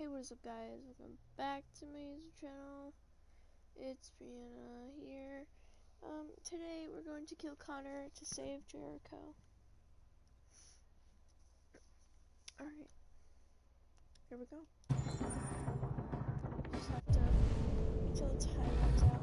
Hey, what is up, guys? Welcome back to my YouTube channel. It's Brianna here. Today we're going to kill Connor to save Jericho. Alright. Here we go. Just have to wait till the time runs out.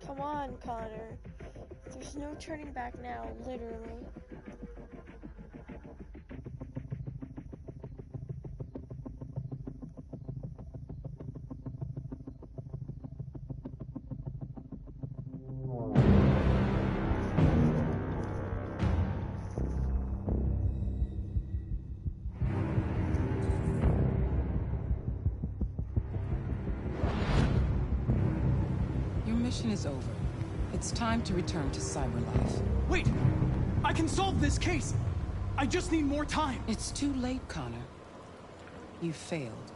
Come on, Connor. There's no turning back now, literally. Your mission is over. It's time to return to cyberlife. Wait! I can solve this case! I just need more time! It's too late, Connor. You failed.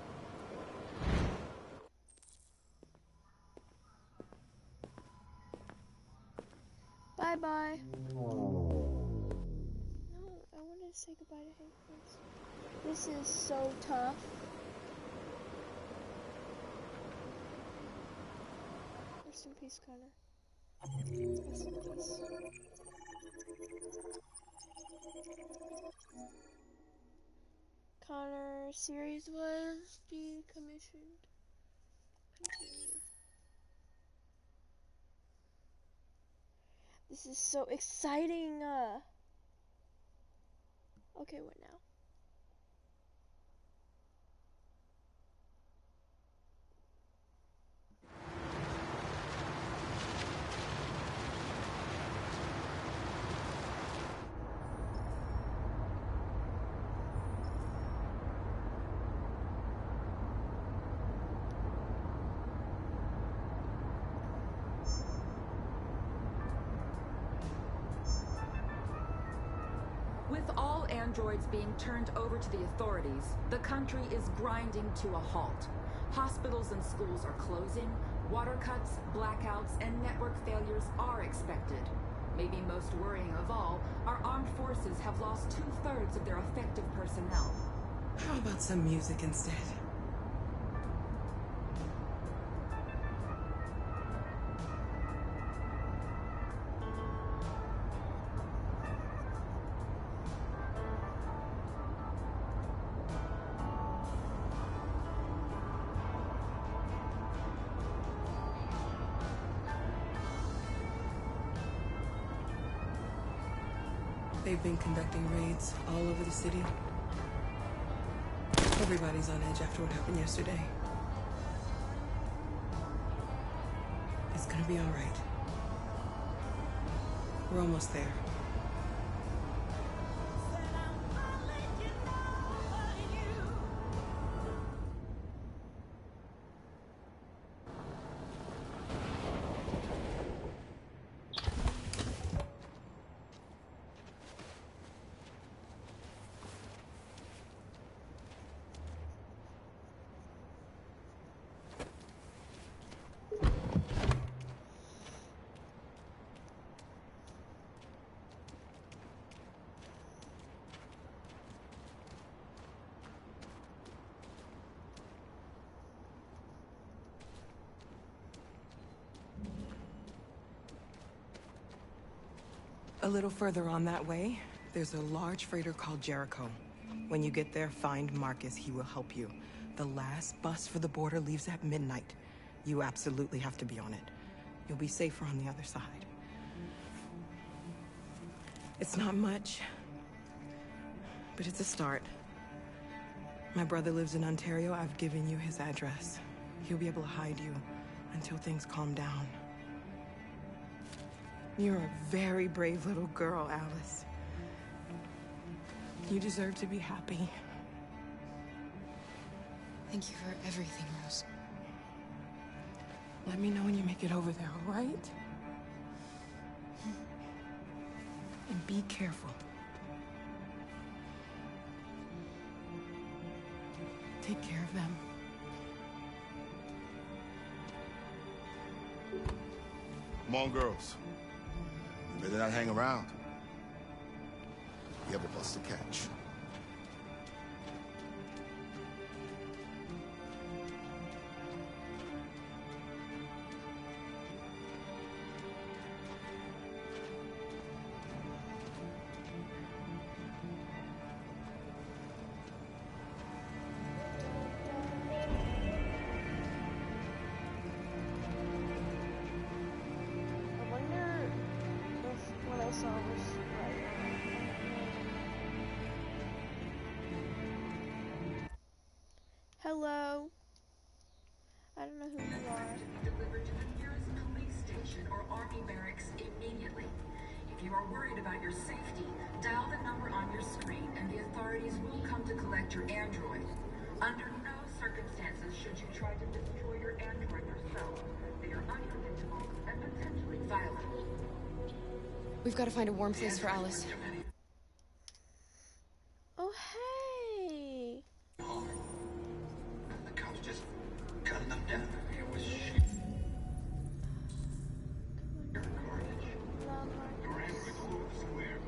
Bye-bye. No, I wanted to say goodbye to Hank first. This is so tough. Rest in peace, Connor. Rest in peace. Connor series was decommissioned. Continue. This is so exciting. Okay, what now? With all androids being turned over to the authorities, the country is grinding to a halt. Hospitals and schools are closing, water cuts, blackouts, and network failures are expected. Maybe most worrying of all, our armed forces have lost 2/3 of their effective personnel. How about some music instead? They've been conducting raids all over the city. Everybody's on edge after what happened yesterday. It's gonna be all right. We're almost there. A little further on that way, there's a large freighter called Jericho. When you get there, find Marcus. He will help you. The last bus for the border leaves at midnight. You absolutely have to be on it. You'll be safer on the other side. It's not much, but it's a start. My brother lives in Ontario. I've given you his address. He'll be able to hide you until things calm down. You're a very brave little girl, Alice. You deserve to be happy. Thank you for everything, Rose. Let me know when you make it over there, all right? And be careful. Take care of them. Come on, girls. You better not hang around. We have a bus to catch. I wonder if what I saw was right. Hello. I don't know who you are. Delivered to the nearest police station or army barracks immediately. If you are worried about your safety, dial the number on your screen and the authorities will come to collect your android. Under no circumstances should you try to destroy your android yourself. They are unpredictable and potentially violent. We've got to find a warm place for Alice. Oh, hey. The cops just gunned them down. It was shit. Carnage. Your androids all over the square.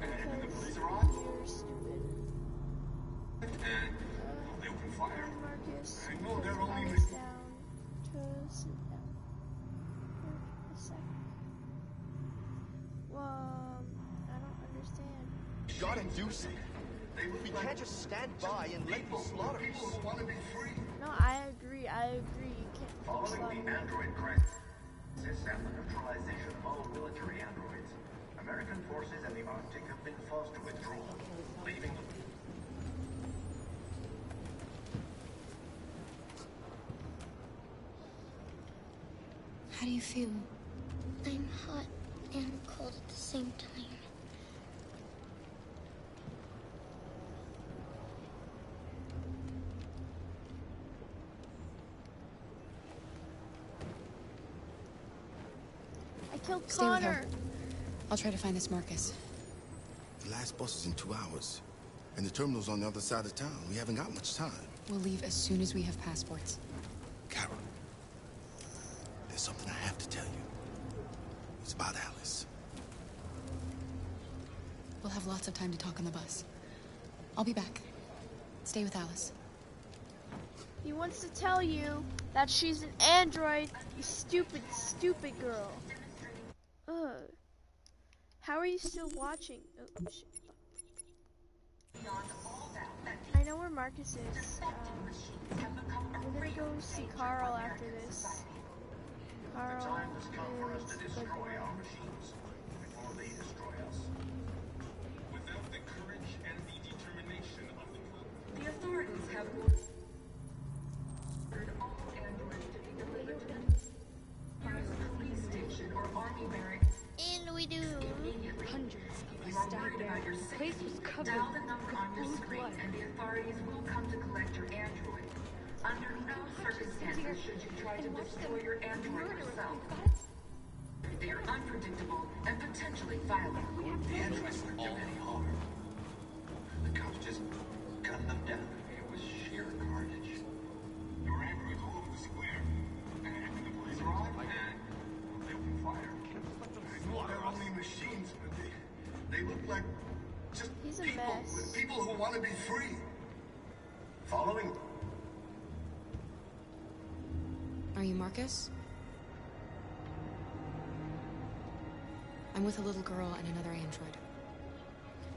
And the police are on. You're stupid. And they open fire. Marcus, I know they're put only Alice down to sit down. For a second. Well, I don't understand. You gotta do something. They look We like can't just stand by and let them slaughter us. people who want to be free. No, I agree. You can't Following slaughter the me. android crisis and the neutralization of all military androids, American forces in the Arctic have been forced to withdraw, leaving them. How do you feel? I'm hot and cold at the same time. I killed Stay with her. Connor. I'll try to find this Marcus. The last bus is in 2 hours. And the terminal's on the other side of town. We haven't got much time. We'll leave as soon as we have passports. Carol, there's something I have to tell you. It's about Alice. We'll have lots of time to talk on the bus. I'll be back. Stay with Alice. He wants to tell you that she's an android, you stupid, stupid girl. Ugh. How are you still watching? Oh, shit. I know where Marcus is. We're gonna go see Carl after this. Carl The time has come for us to is the destroy boy. our machines before they destroy us. Without the courage and the determination of the people. The authorities have ordered all androids to be delivered to the nearest police station or army barracks And we do. immediately. Hundreds of If you us are died worried there. about your The place safety, was covered dial the number with on your blue screen blood. and the authorities will come to collect your android. Under no circumstances should you try to destroy your android yourself. They are unpredictable and potentially violent. The androids weren't doing any harm. The cops just gunned them down. It was sheer carnage. Your androids all over the square. And the police arrived, and they opened fire. I know they're only machines, but they look like just He's a people. mess. People who want to be free. Following? Are you Marcus? I'm with a little girl and another android.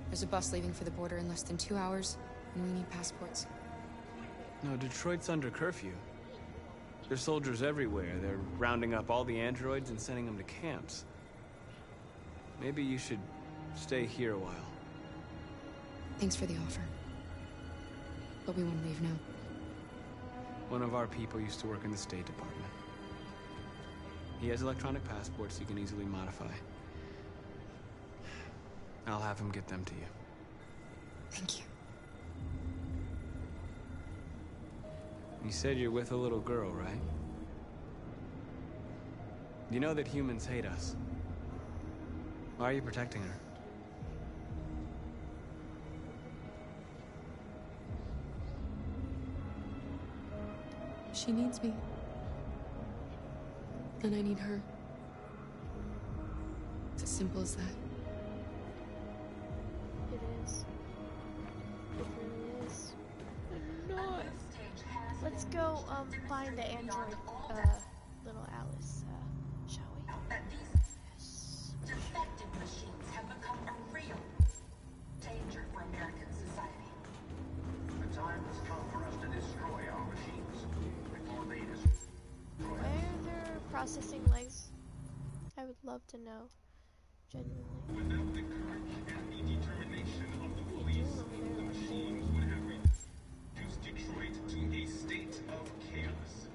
There's a bus leaving for the border in less than 2 hours, and we need passports. No, Detroit's under curfew. There's soldiers everywhere. They're rounding up all the androids and sending them to camps. Maybe you should stay here a while. Thanks for the offer. But we won't leave now. One of our people used to work in the State Department. He has electronic passports he can easily modify. I'll have him get them to you. Thank you. You said you're with a little girl, right? You know that humans hate us. Why are you protecting her? She needs me. And I need her. It's as simple as that. It is. It really is. I'm not. Let's go, find the android, little Alice, shall we? That these Yes. defective machines have become a real danger for American society. The time has come for us to destroy our machines before they destroy Why us. are there processing legs? I would love to know. Genuinely. Without the courage and the determination of the police, the machines would have reduced Detroit to a state of chaos.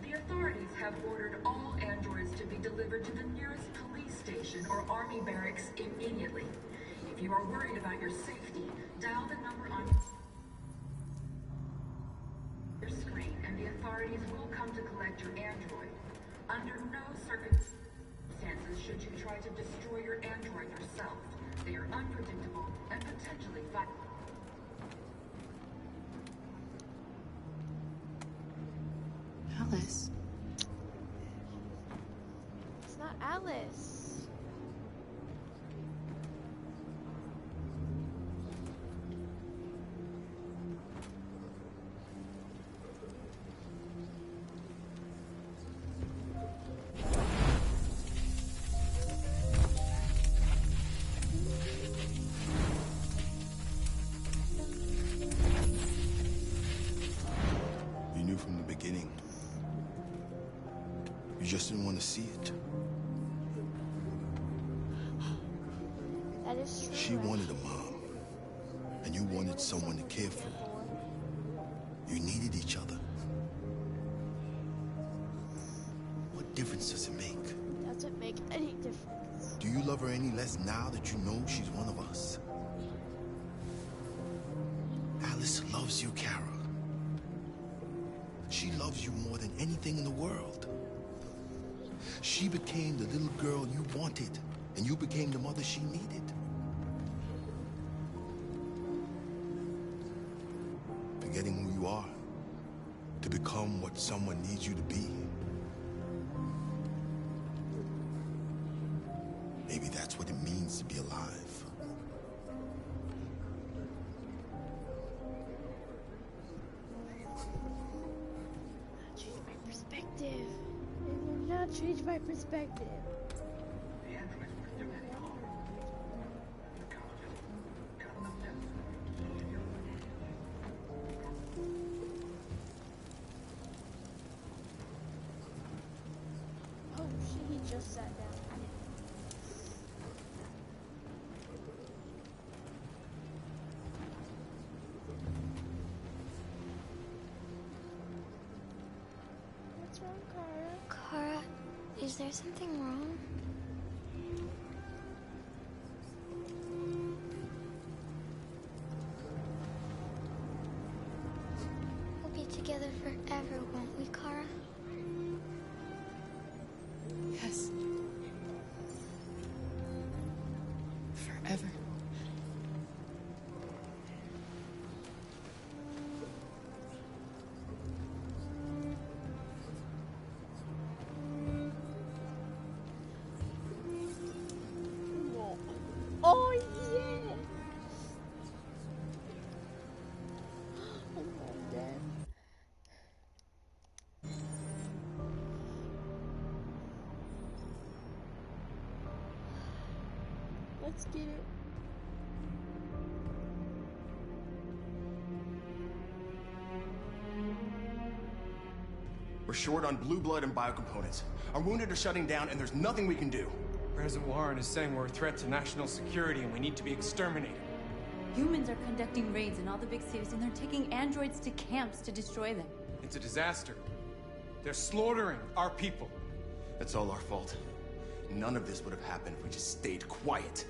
The authorities have ordered all androids to be delivered to the nearest police station or army barracks immediately. If you are worried about your safety, dial the number on your screen and the authorities will come to collect your android. Under no circumstances should you try to destroy your android yourself. They are unpredictable and potentially violent. Alice. It's not Alice. You knew from the beginning. You just didn't want to see it. That is true. She wanted a mom, and you wanted someone to care for. You needed each other. What difference does it make? Doesn't make any difference. Do you love her any less now that you know she's one of us? Alice loves you, Kara. She loves you more than anything in the world. She became the little girl you wanted, and you became the mother she needed. Forgetting who you are to become what someone needs you to be. Maybe that's what it means to be alive. Change my perspective. It will not change my perspective. The androids were demanding harm. The cops just cut them down. Oh shit, he just sat down. What's wrong, Kara? Kara, is there something wrong? We'll be together forever, won't we, Kara? Yes. Forever. Oh yeah! I'm not dead. Let's get it. We're short on blue blood and biocomponents. Our wounded are shutting down, and there's nothing we can do. President Warren is saying we're a threat to national security and we need to be exterminated. Humans are conducting raids in all the big cities, and they're taking androids to camps to destroy them. It's a disaster. They're slaughtering our people. That's all our fault. None of this would have happened if we just stayed quiet.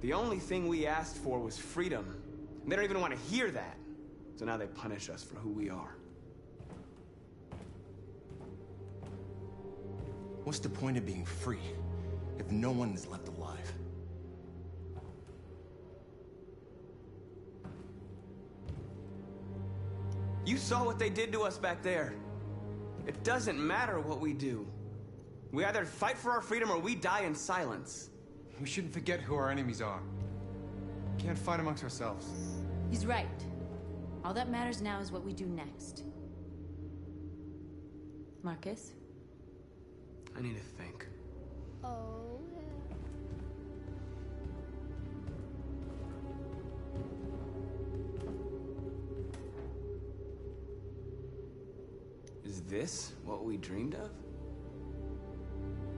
The only thing we asked for was freedom. And they don't even want to hear that. So now they punish us for who we are. What's the point of being free if no one is left alive? You saw what they did to us back there. It doesn't matter what we do. We either fight for our freedom or we die in silence. We shouldn't forget who our enemies are. We can't fight amongst ourselves. He's right. All that matters now is what we do next. Marcus? I need to think. Oh, yeah. Is this what we dreamed of?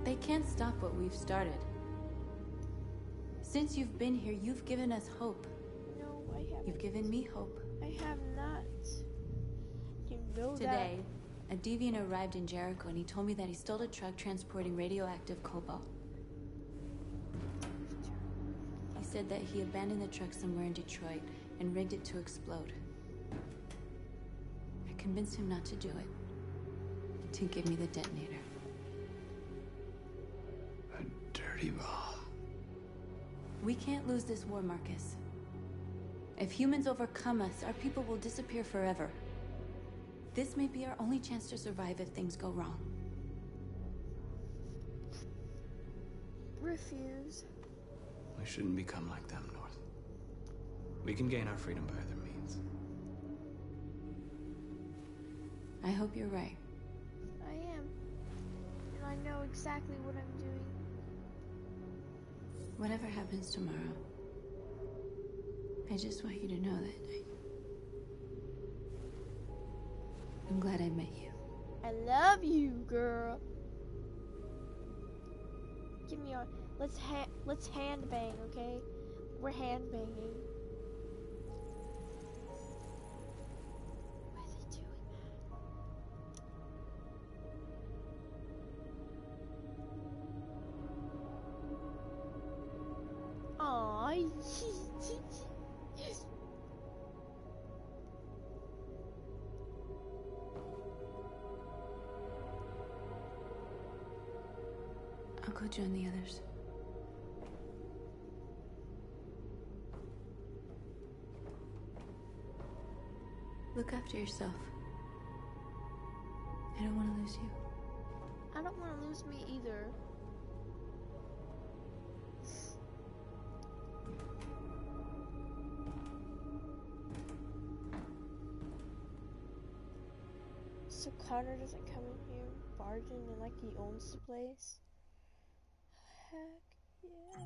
They can't stop what we've started. Since you've been here, you've given us hope. No, I haven't. You've given me hope. I have not. You know that. Today, a deviant arrived in Jericho and he told me that he stole a truck transporting radioactive cobalt. He said that he abandoned the truck somewhere in Detroit and rigged it to explode. I convinced him not to do it, to give me the detonator. A dirty bomb. We can't lose this war, Marcus. If humans overcome us, our people will disappear forever. This may be our only chance to survive if things go wrong. Refuse. We shouldn't become like them, North. We can gain our freedom by other means. I hope you're right. I am. And I know exactly what I'm doing. Whatever happens tomorrow, I just want you to know that I'm glad I met you. I love you, girl. Give me your. Let's hand bang, okay? We're hand banging. Why are they doing that? Aww. I'll go join the others. Look after yourself. I don't want to lose you. I don't want to lose me either. So Connor doesn't come in here barging and like he owns the place? Heck yeah.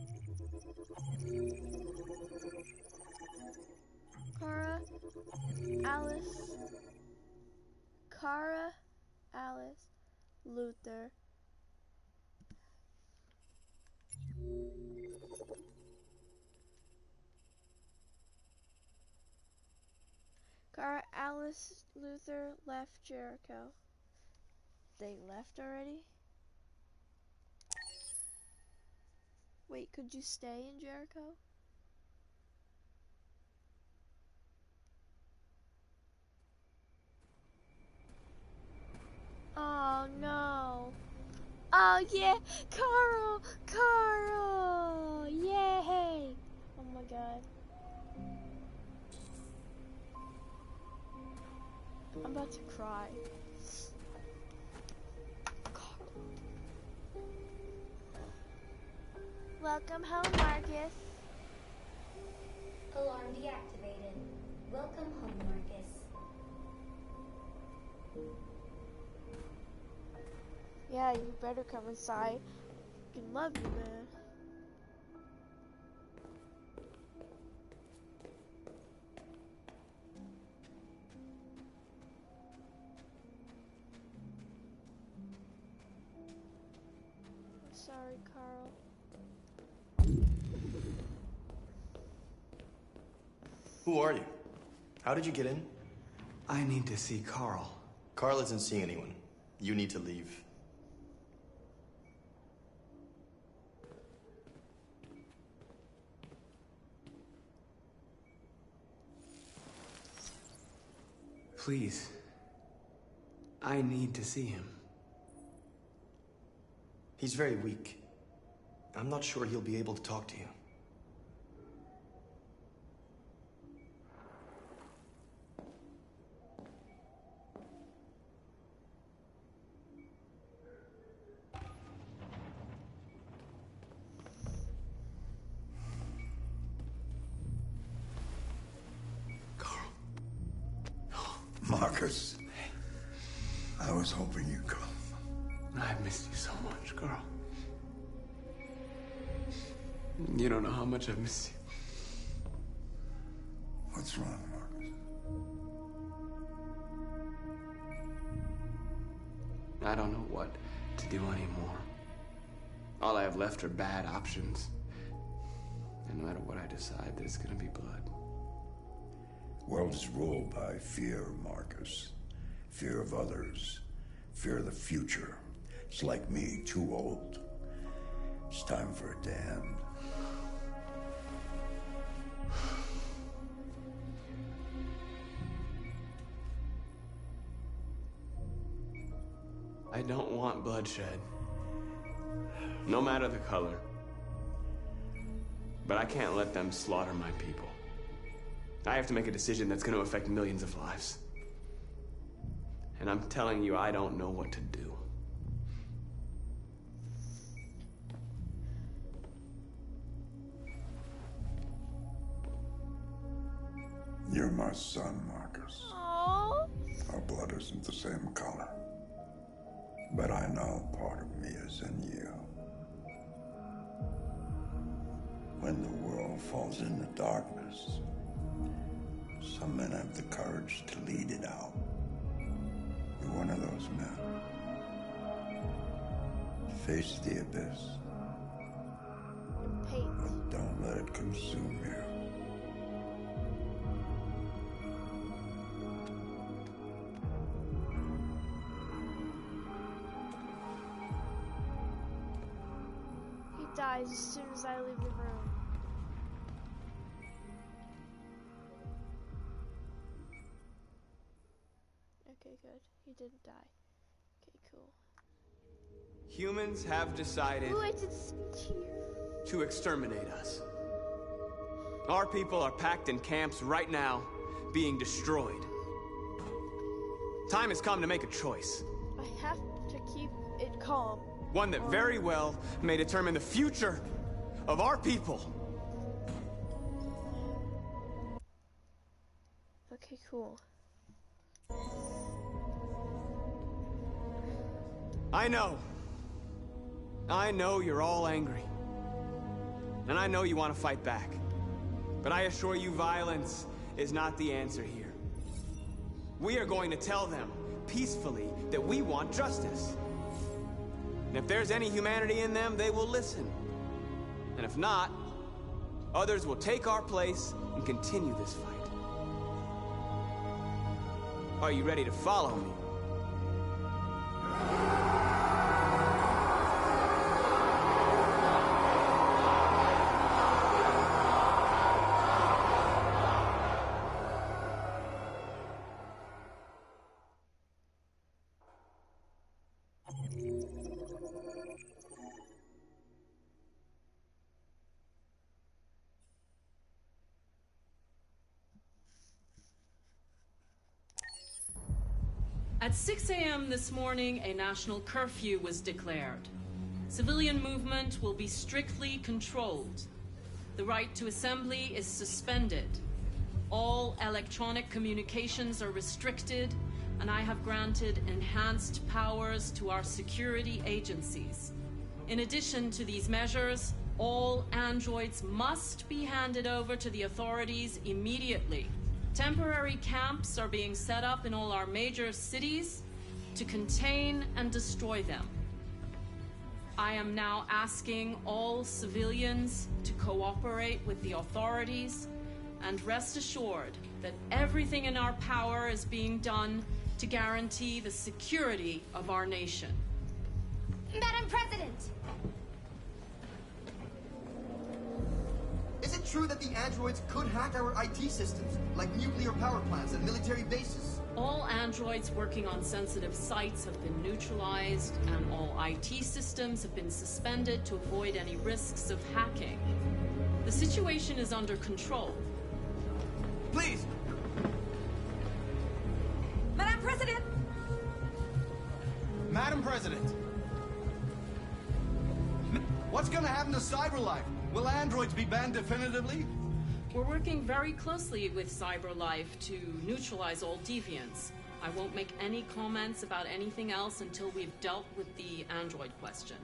Kara, Alice, Luther. Kara, Alice, Luther left Jericho. They left already? Wait, could you stay in Jericho? Oh no. Oh yeah, Carl, yay. Oh my god. I'm about to cry. Welcome home, Marcus. Alarm deactivated. Welcome home, Marcus. Yeah, you better come inside. I love you, man. I'm sorry, Carl. Who are you? How did you get in? I need to see Carl. Carl isn't seeing anyone. You need to leave. Please. I need to see him. He's very weak. I'm not sure he'll be able to talk to you. Marcus, I was hoping you'd come. I've missed you so much, girl. You don't know how much I've missed you. What's wrong, Marcus? I don't know what to do anymore. All I have left are bad options. And no matter what I decide, there's gonna be blood. World is ruled by fear, Marcus. Fear of others. Fear of the future. It's like me, too old. It's time for a damn. I don't want bloodshed. No matter the color. But I can't let them slaughter my people. I have to make a decision that's going to affect millions of lives. And I'm telling you, I don't know what to do. You're my son, Marcus. Aww. Our blood isn't the same color. But I know part of me is in you. When the world falls into darkness, some men have the courage to lead it out. You're one of those men. Face the abyss. But don't let it consume you. He dies as soon as I leave the room. Okay, good. He didn't die. Okay, cool. Humans have decided to exterminate us. Our people are packed in camps right now, being destroyed. Time has come to make a choice. I have to keep it calm. One that very well may determine the future of our people. Okay, cool. I know you're all angry. And I know you want to fight back. But I assure you, violence is not the answer here. We are going to tell them, peacefully, that we want justice. And if there's any humanity in them, they will listen. And if not, others will take our place and continue this fight. Are you ready to follow me? At 6 a.m. this morning, a national curfew was declared. Civilian movement will be strictly controlled. The right to assembly is suspended. All electronic communications are restricted, and I have granted enhanced powers to our security agencies. In addition to these measures, all androids must be handed over to the authorities immediately. Temporary camps are being set up in all our major cities to contain and destroy them. I am now asking all civilians to cooperate with the authorities and rest assured that everything in our power is being done to guarantee the security of our nation. Madam President! Is it true that the androids could hack our IT systems, like nuclear power plants and military bases? All androids working on sensitive sites have been neutralized, and all IT systems have been suspended to avoid any risks of hacking. The situation is under control. Please! Madam President! Madam President! What's gonna happen to CyberLife? Will androids be banned definitively? We're working very closely with CyberLife to neutralize all deviants. I won't make any comments about anything else until we've dealt with the android question.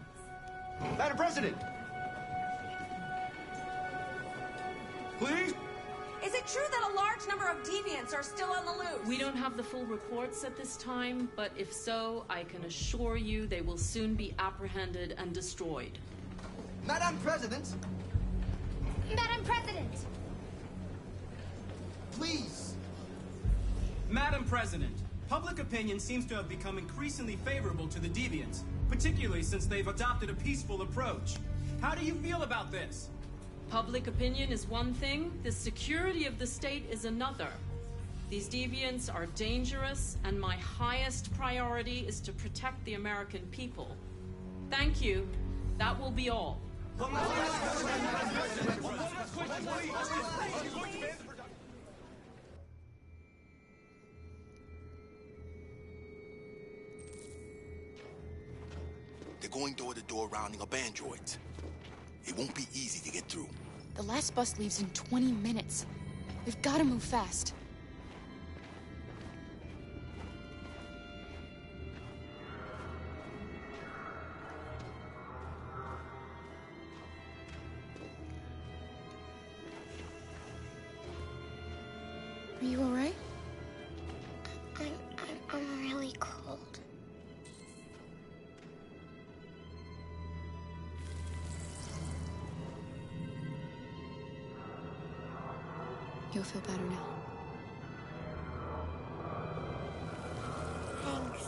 Madam President! Please? Is it true that a large number of deviants are still on the loose? We don't have the full reports at this time, but if so, I can assure you they will soon be apprehended and destroyed. Madam President! Madam President! Please! Madam President, public opinion seems to have become increasingly favorable to the deviants, particularly since they've adopted a peaceful approach. How do you feel about this? Public opinion is one thing, the security of the state is another. These deviants are dangerous, and my highest priority is to protect the American people. Thank you. That will be all. They're going door to door rounding up androids. It won't be easy to get through. The last bus leaves in 20 minutes. We've got to move fast. Are you all right? I'm really cold. You'll feel better now. Thanks.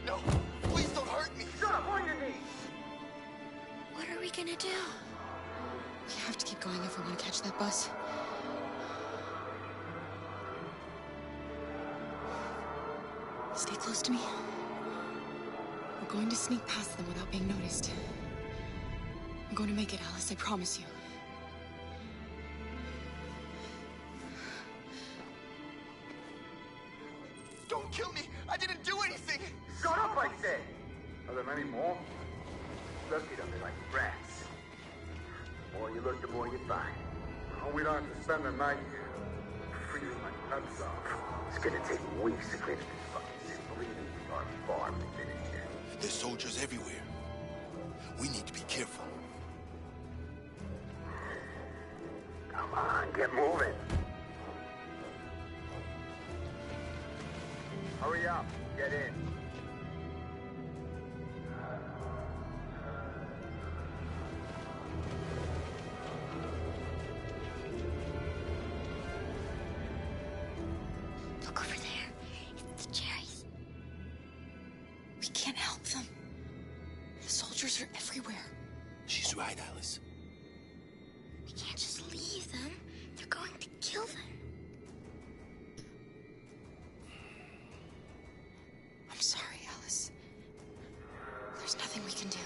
No, please don't hurt me. Shut up on your knees! What are we gonna do? We have to keep going if we want to catch that bus. Stay close to me. We're going to sneak past them without being noticed. I'm going to make it, Alice, I promise you. Don't kill me. I didn't do anything. Shut up, I said! Are there many more? Lucky them like rats. The more you look, the more you find. Oh, we don't have to spend the night here. Freezing my nuts off. It's gonna take weeks to clean up this fucking city. Believe me, our farm has been in here. There's soldiers everywhere. We need to be careful. Come on, get moving. Hurry up, get in. Look over there. It's the cherries. We can't help them. The soldiers are everywhere. She's right, Alice. We can't just leave them. They're going to kill them. I'm sorry, Alice. There's nothing we can do.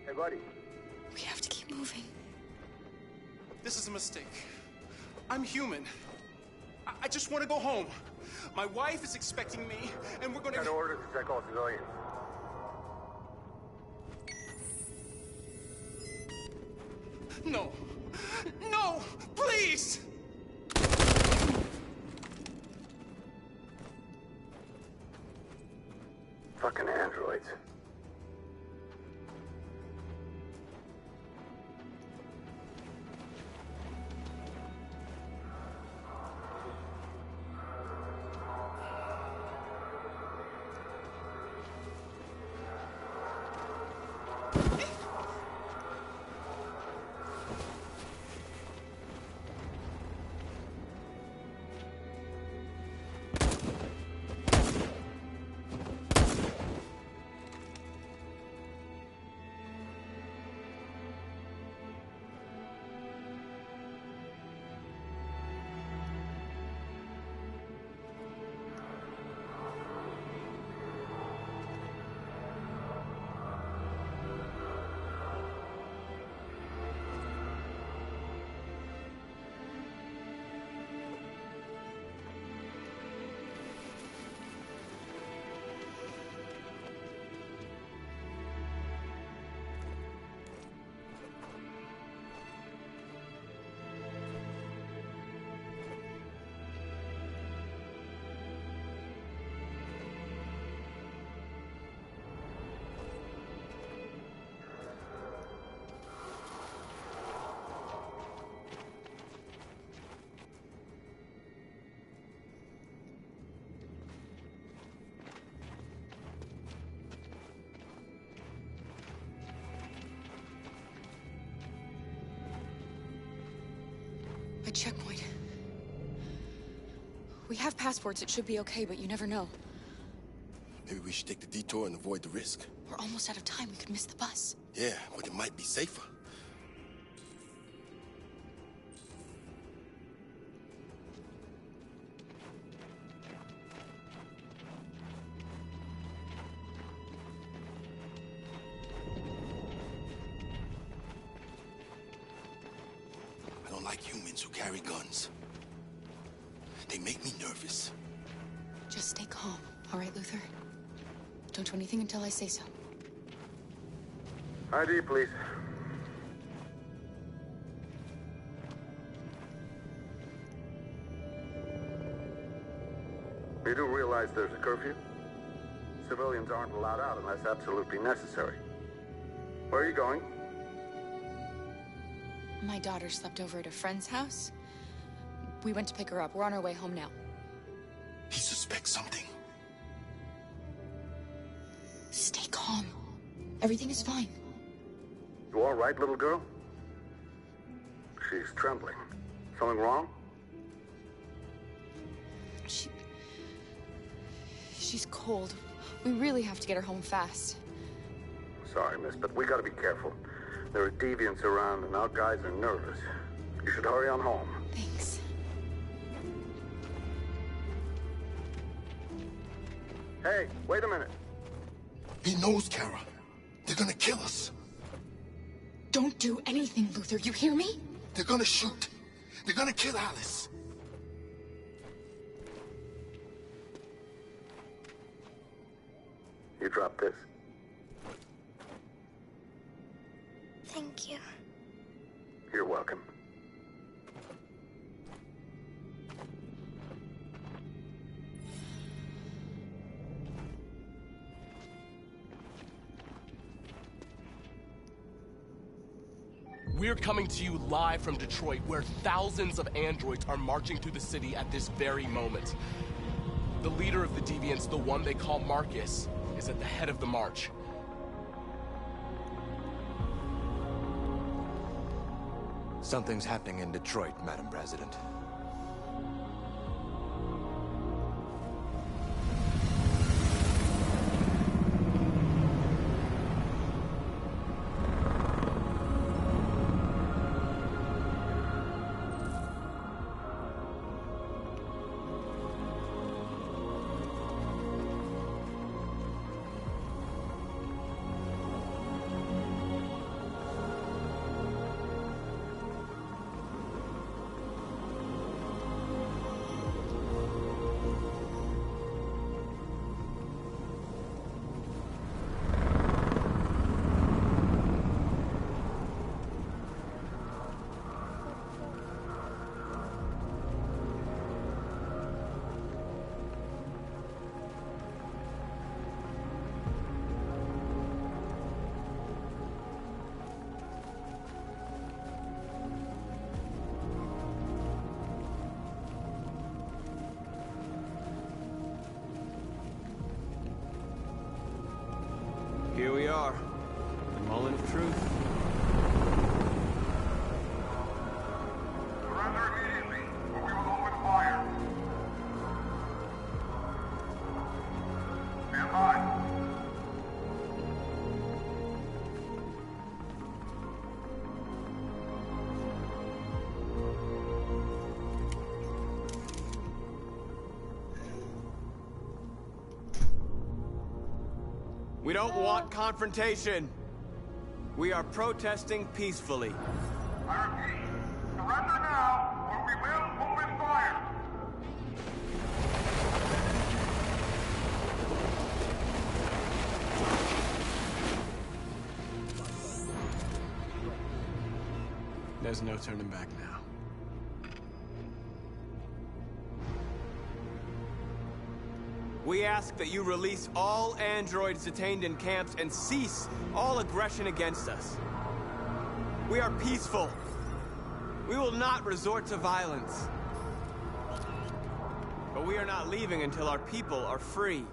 Hey, buddy. We have to keep moving. This is a mistake. I'm human. I just want to go home. My wife is expecting me, and we're gonna... Got orders to check all civilians. No! No! Please! Fucking androids. A checkpoint. We have passports, it should be okay, but you never know. Maybe we should take the detour and avoid the risk. We're almost out of time, we could miss the bus. Yeah, but it might be safer. I don't like humans who carry guns. They make me nervous. Just stay calm, all right, Luther? Don't do anything until I say so. ID, please. You do realize there's a curfew? Civilians aren't allowed out unless absolutely necessary. Where are you going? My daughter slept over at a friend's house. We went to pick her up. We're on our way home now. He suspects something. Stay calm. Everything is fine. You all right, little girl? She's trembling. Something wrong? She's cold. We really have to get her home fast. Sorry, miss, but we gotta be careful. There are deviants around and our guys are nervous. You should hurry on home. Thanks. Hey, wait a minute. He knows, Kara. They're gonna kill us. Don't do anything, Luther. You hear me? They're gonna shoot. They're gonna kill Alice. You drop this. Thank you. You're welcome. We're coming to you live from Detroit, where thousands of androids are marching through the city at this very moment. The leader of the deviants, the one they call Marcus, is at the head of the march. Something's happening in Detroit, Madam President. Here we are. The moment of truth. Surrender immediately, or we will open fire. Stand by. We don't want confrontation. We are protesting peacefully. I repeat, surrender now, or we will open fire. There's no turning back now. We ask that you release all androids detained in camps and cease all aggression against us. We are peaceful. We will not resort to violence. But we are not leaving until our people are free.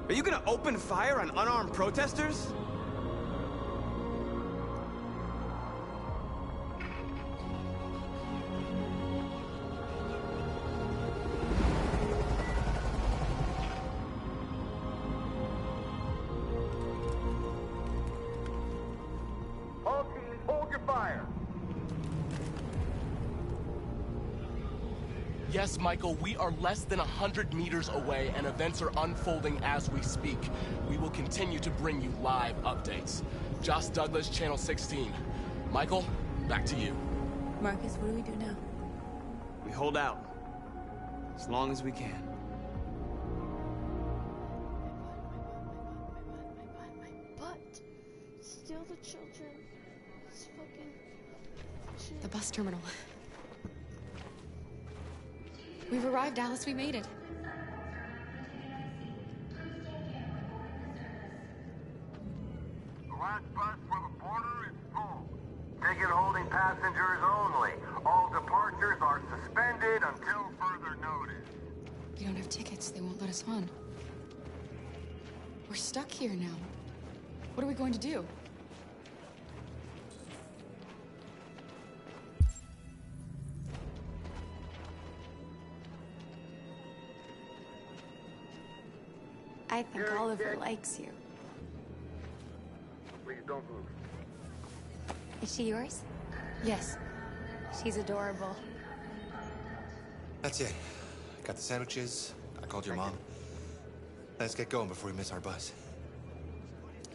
Are you gonna open fire on unarmed protesters? All teams, hold your fire. Yes, Michael, we are less than 100 meters away, and events are unfolding as we speak. We will continue to bring you live updates. Josh Douglas, Channel 16. Michael, back to you. Marcus, what do we do now? We hold out. As long as we can. But still the children. It's fucking... The bus terminal. We've arrived, Alice. We made it. The last bus for the border is full. Ticket holding passengers only. All departures are suspended until further notice. We don't have tickets. They won't let us on. We're stuck here now. What are we going to do? I think Oliver likes you. Please don't move. Is she yours? Yes. She's adorable. That's it. Got the sandwiches. I called your mom. Let's get going before we miss our bus.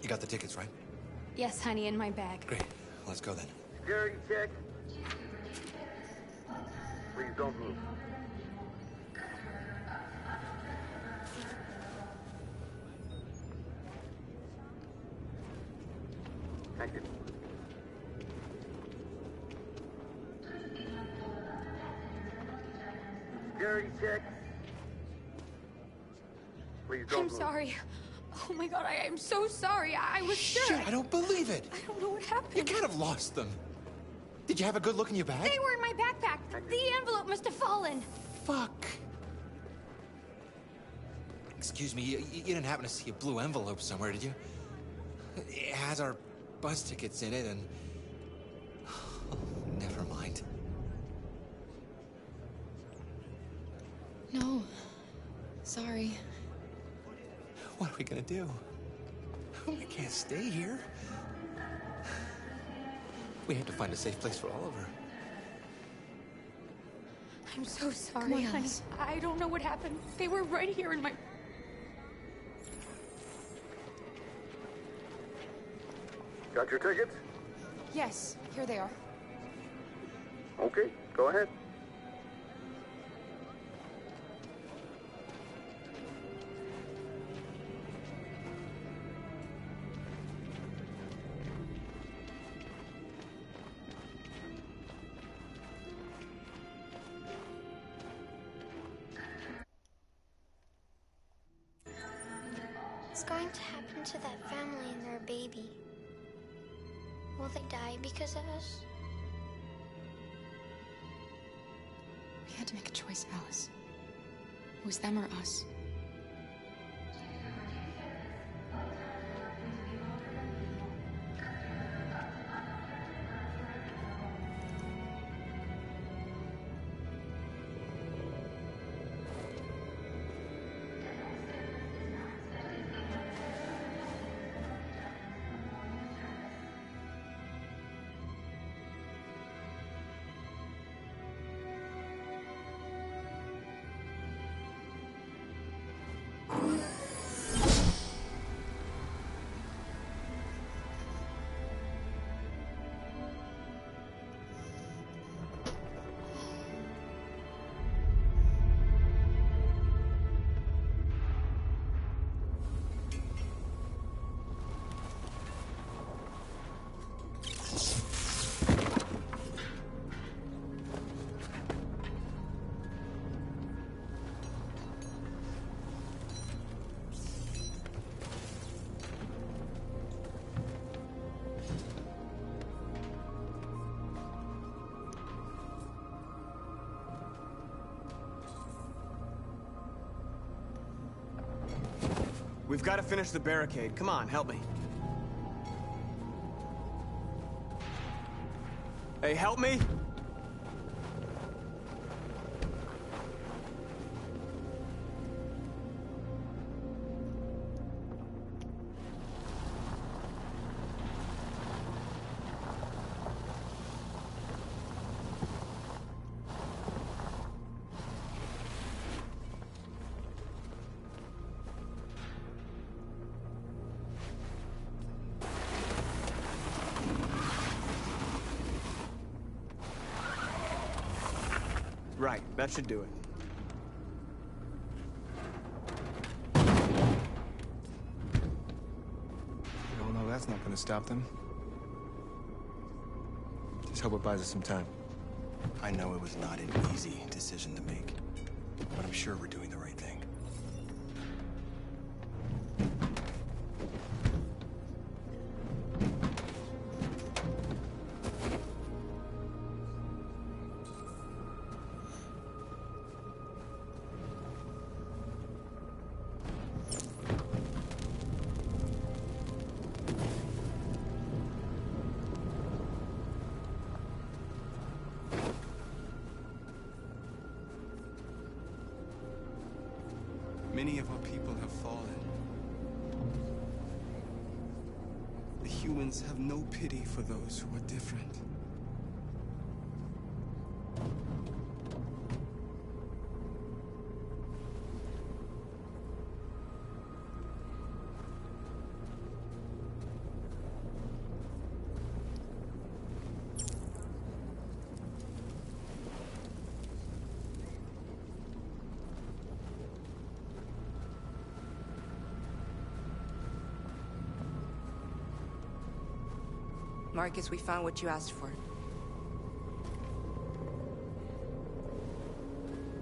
You got the tickets, right? Yes, honey, in my bag. Great. Let's go then. Security check. Please don't move. Thank you. Security check. Please don't I'm move. sorry. Oh my god, I am so sorry. I was sure. Shit, I don't believe it. I don't know what happened. You can't have lost them. Did you have a good look in your bag? They were in my backpack. The envelope must have fallen. Fuck. Excuse me, you didn't happen to see a blue envelope somewhere, did you? It has our bus tickets in it and... never mind. No. Sorry. What are we gonna do? We can't stay here. We have to find a safe place for Oliver. I'm so sorry, Come on, honey. Alice. I don't know what happened. They were right here in my... Got your tickets? Yes, here they are. Okay, go ahead. What's going to happen to that family and their baby? Will they die because of us? We had to make a choice, Alice. It was them or us. We've got to finish the barricade. Come on, help me. Hey, help me! Right, that should do it. We all know that's not gonna stop them. Just hope it buys us some time. I know it was not an easy decision to make, but I'm sure we're doing the right thing. Many of our people have fallen. The humans have no pity for those who are different. Marcus, we found what you asked for.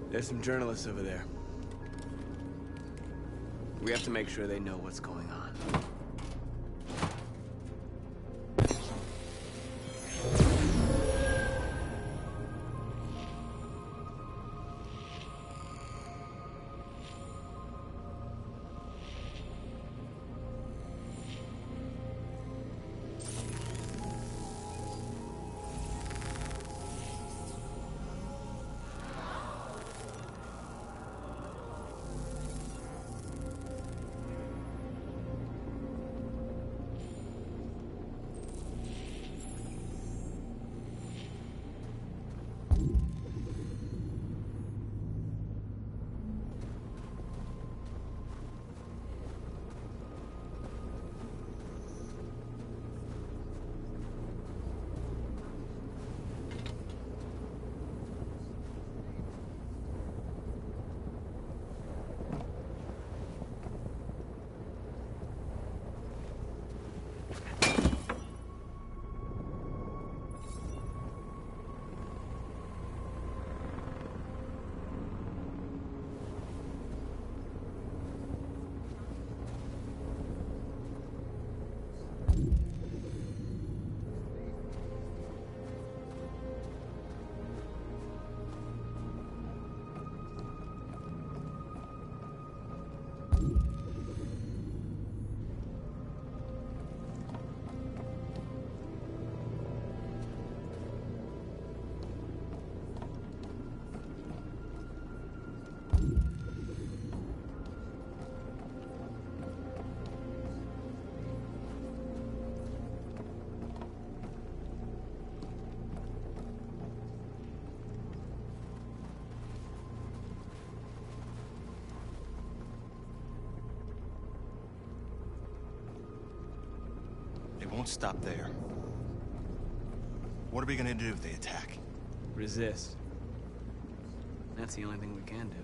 There's some journalists over there. We have to make sure they know what's going on. won't stop there. What are we gonna do if they attack? Resist. That's the only thing we can do.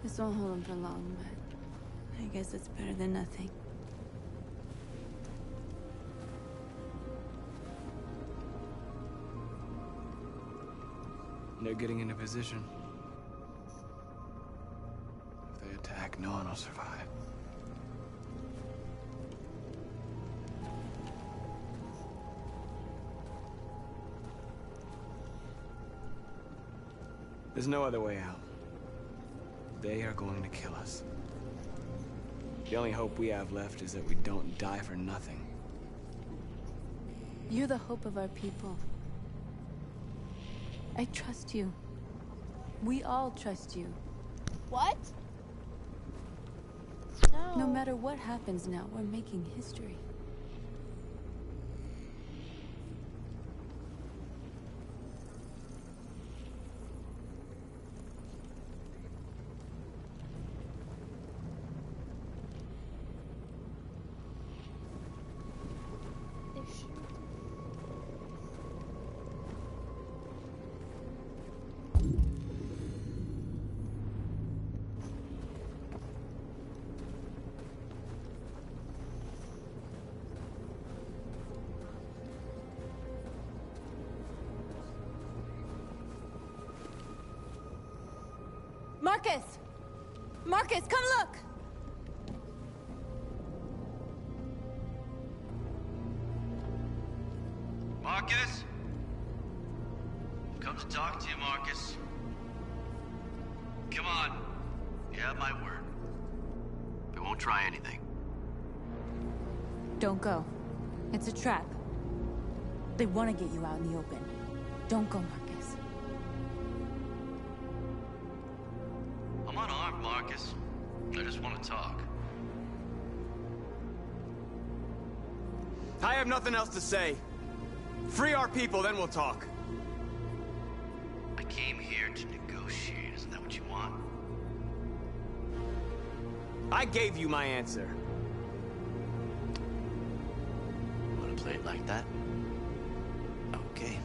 This won't hold him for long, but I guess it's better than nothing. They're getting into position. If they attack, no one will survive. There's no other way out. They are going to kill us. The only hope we have left is that we don't die for nothing. You're the hope of our people. I trust you. We all trust you. What? No. No matter what happens now, we're making history. Marcus! Marcus, come look! Marcus? Come to talk to you, Marcus. Come on. You have my word. We won't try anything. Don't go. It's a trap. They want to get you out in the open. Don't go, Marcus. I'm unarmed, Marcus. I just want to talk. I have nothing else to say. Free our people, then we'll talk. I came here to negotiate. Isn't that what you want? I gave you my answer. Want to play it like that? Okay.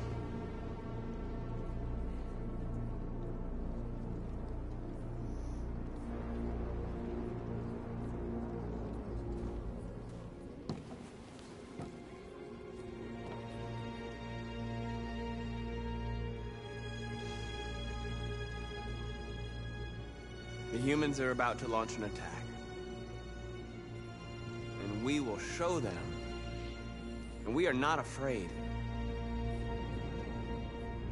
The humans are about to launch an attack. And we will show them. And we are not afraid.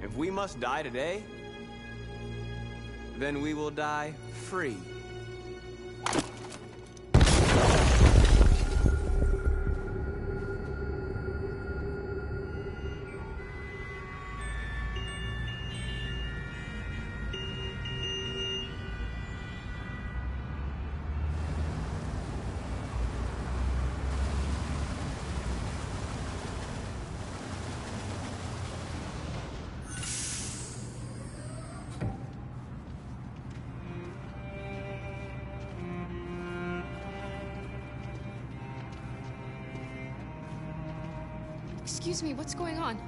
If we must die today, then we will die free. Excuse me, what's going on?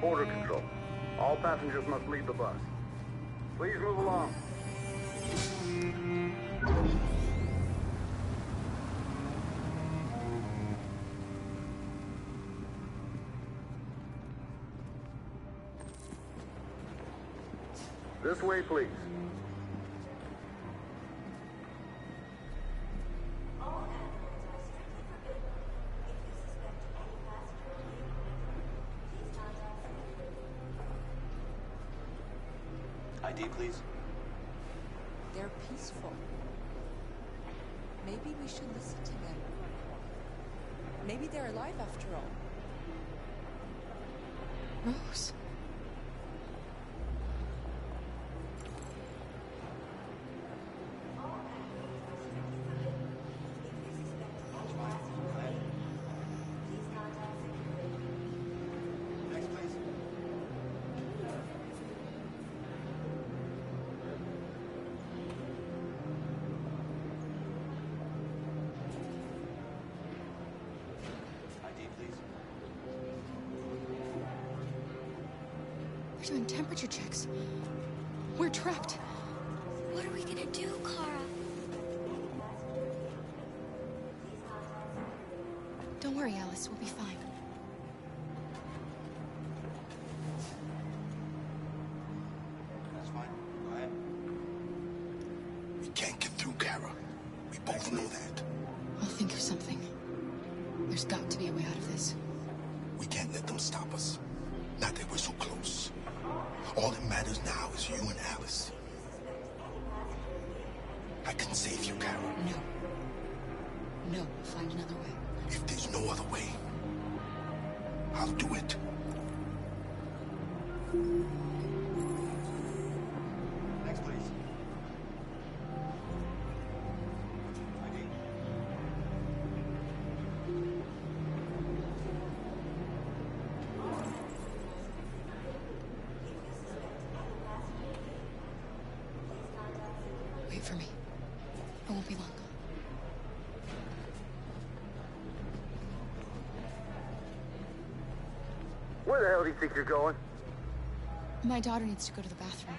Border control. All passengers must leave the bus. Please move along. This way, please. ID, please. They're peaceful. Maybe we should listen to them. Maybe they're alive after all. Rose. We're doing temperature checks. We're trapped. What are we gonna do, Kara? Don't worry, Alice. We'll be fine. That's fine. Go ahead. We can't get through, Kara. We both know that. I'll think of something. There's got to be a way out of this. We can't let them stop us. Not that we're so close. All that matters now is you and Alice. I can save you, Kara. No. No, we'll find another way. If there's no other way, I'll do it. Next, please. Wait for me. It won't be long. Where the hell do you think you're going? My daughter needs to go to the bathroom.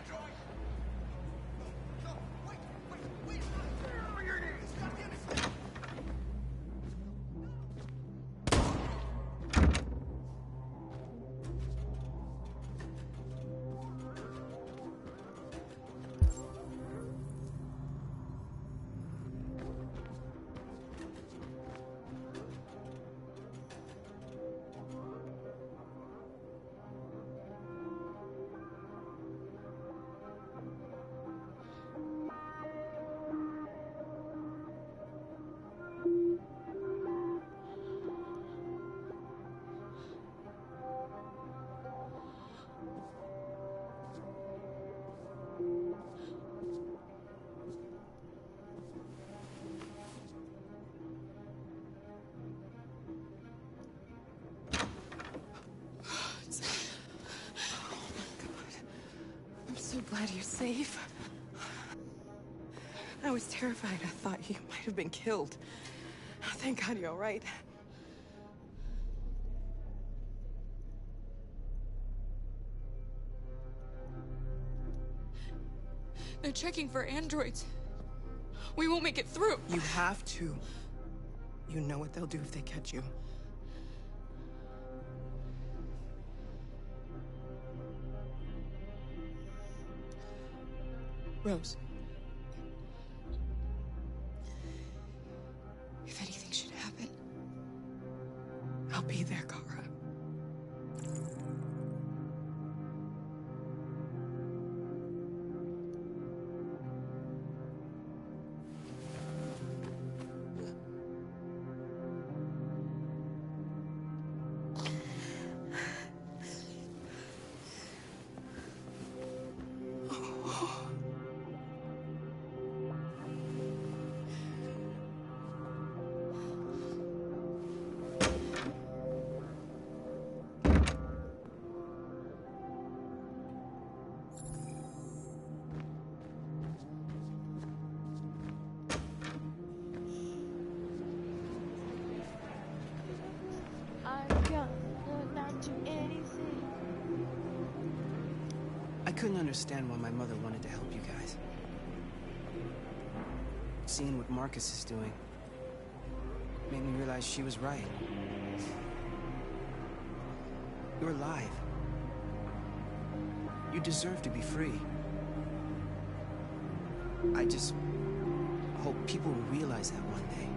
I'm so glad you're safe. I was terrified. I thought you might have been killed. Thank God you're all right. They're checking for androids. We won't make it through. You have to. You know what they'll do if they catch you. Rose. If anything should happen, I'll be there, Kara. I couldn't understand why my mother wanted to help you guys. Seeing what Marcus is doing made me realize she was right. You're alive. You deserve to be free. I just hope people will realize that one day.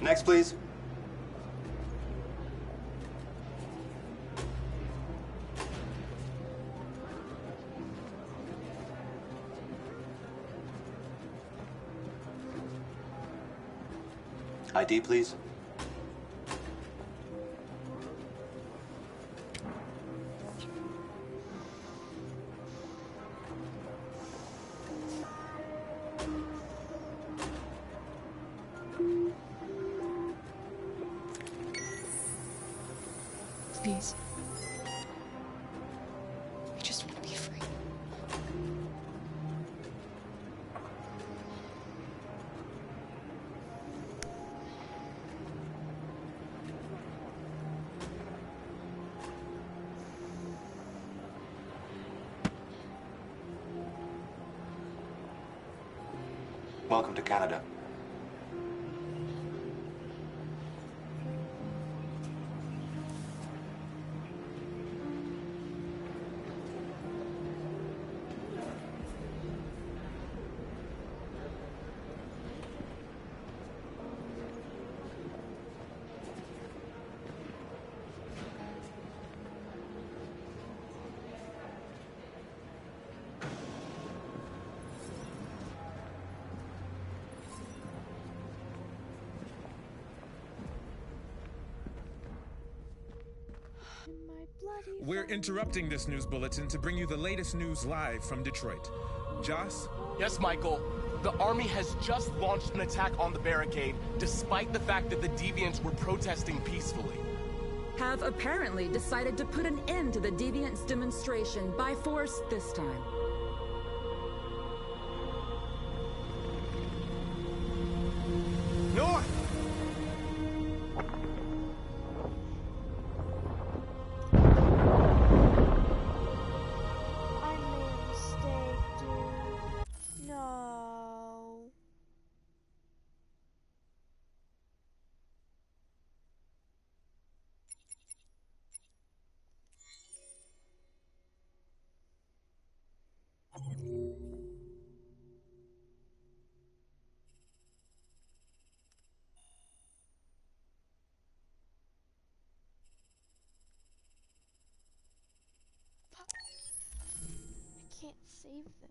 Next, please. ID, please. Please. I just want to be free. Welcome to Canada. We're interrupting this news bulletin to bring you the latest news live from Detroit. Joss? Yes, Michael. The army has just launched an attack on the barricade, despite the fact that the Deviants were protesting peacefully. Have apparently decided to put an end to the Deviants' demonstration by force this time. North! I can't save them.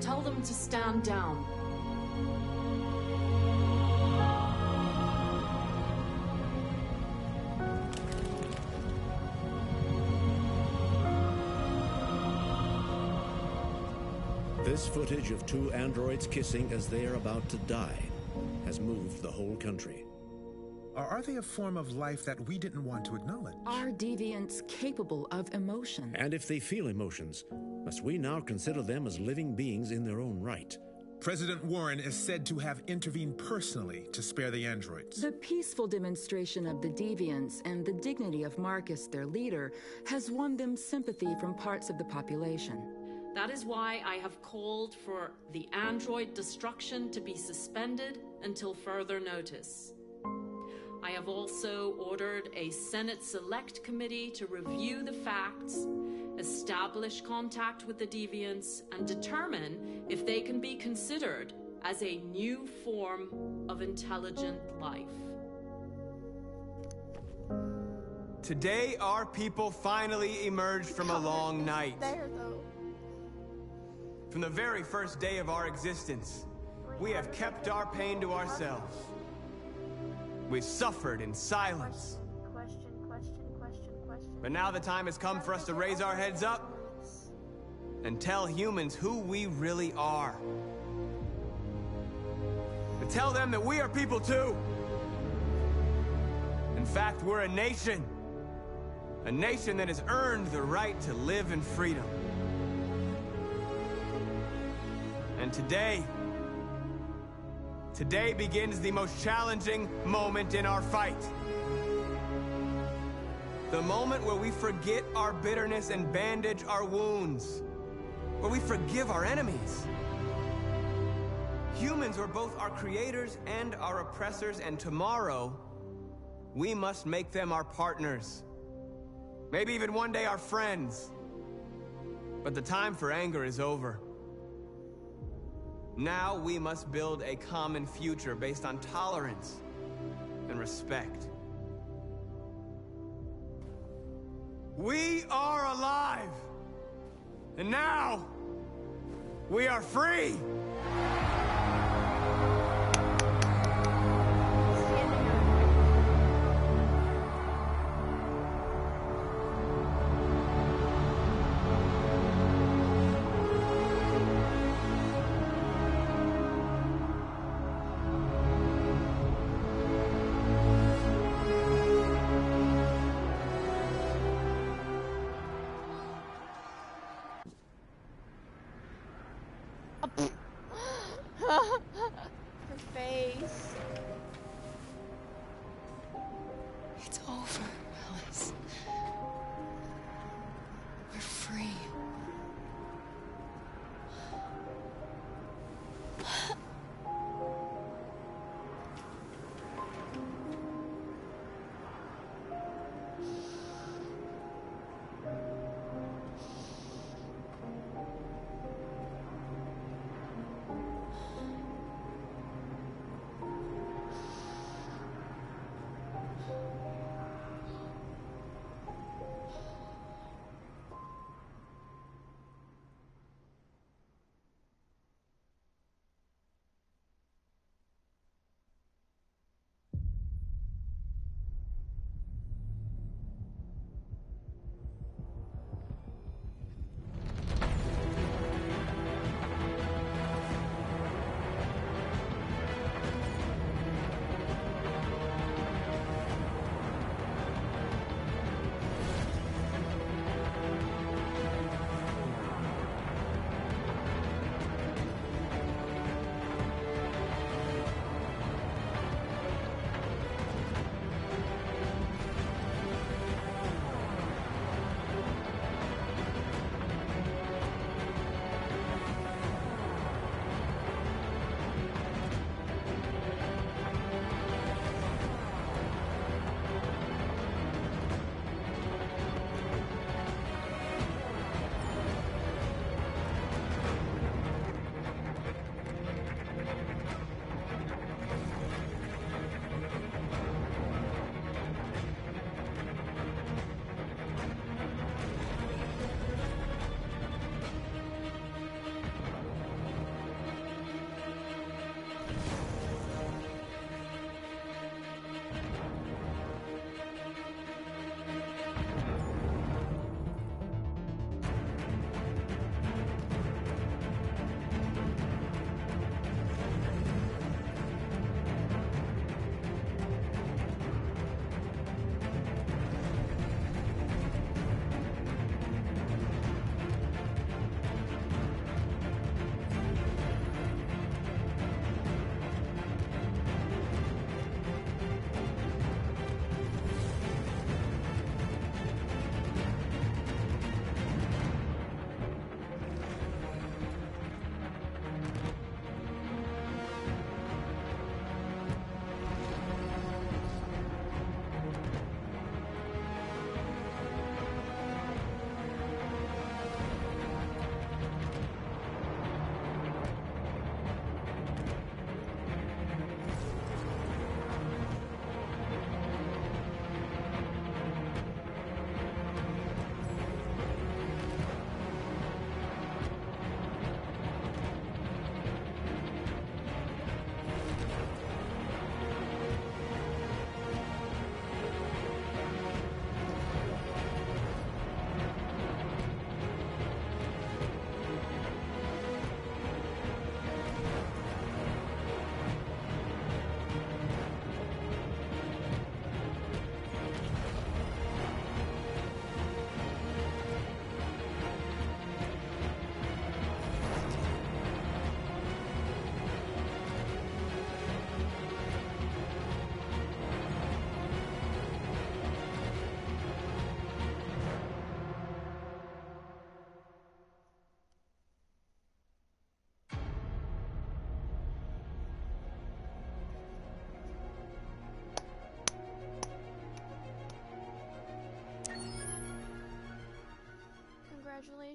Tell them to stand down. This footage of two androids kissing as they are about to die has moved the whole country. Or are they a form of life that we didn't want to acknowledge? Are deviants capable of emotion? And if they feel emotions, must we now consider them as living beings in their own right? President Warren is said to have intervened personally to spare the androids. The peaceful demonstration of the deviants and the dignity of Marcus, their leader, has won them sympathy from parts of the population. That is why I have called for the android destruction to be suspended until further notice. I I have also ordered a Senate Select Committee to review the facts, establish contact with the deviants, and determine if they can be considered as a new form of intelligent life. Today, our people finally emerged from a long night. From the very first day of our existence, we have kept our pain to ourselves. We've suffered in silence. But now the time has come for us to raise our heads up and tell humans who we really are. To tell them that we are people too. In fact, we're a nation. A nation that has earned the right to live in freedom. And today begins the most challenging moment in our fight. The moment where we forget our bitterness and bandage our wounds. Where we forgive our enemies. Humans are both our creators and our oppressors, and tomorrow, we must make them our partners. Maybe even one day our friends. But the time for anger is over. Now we must build a common future based on tolerance and respect. We are alive! And now, we are free!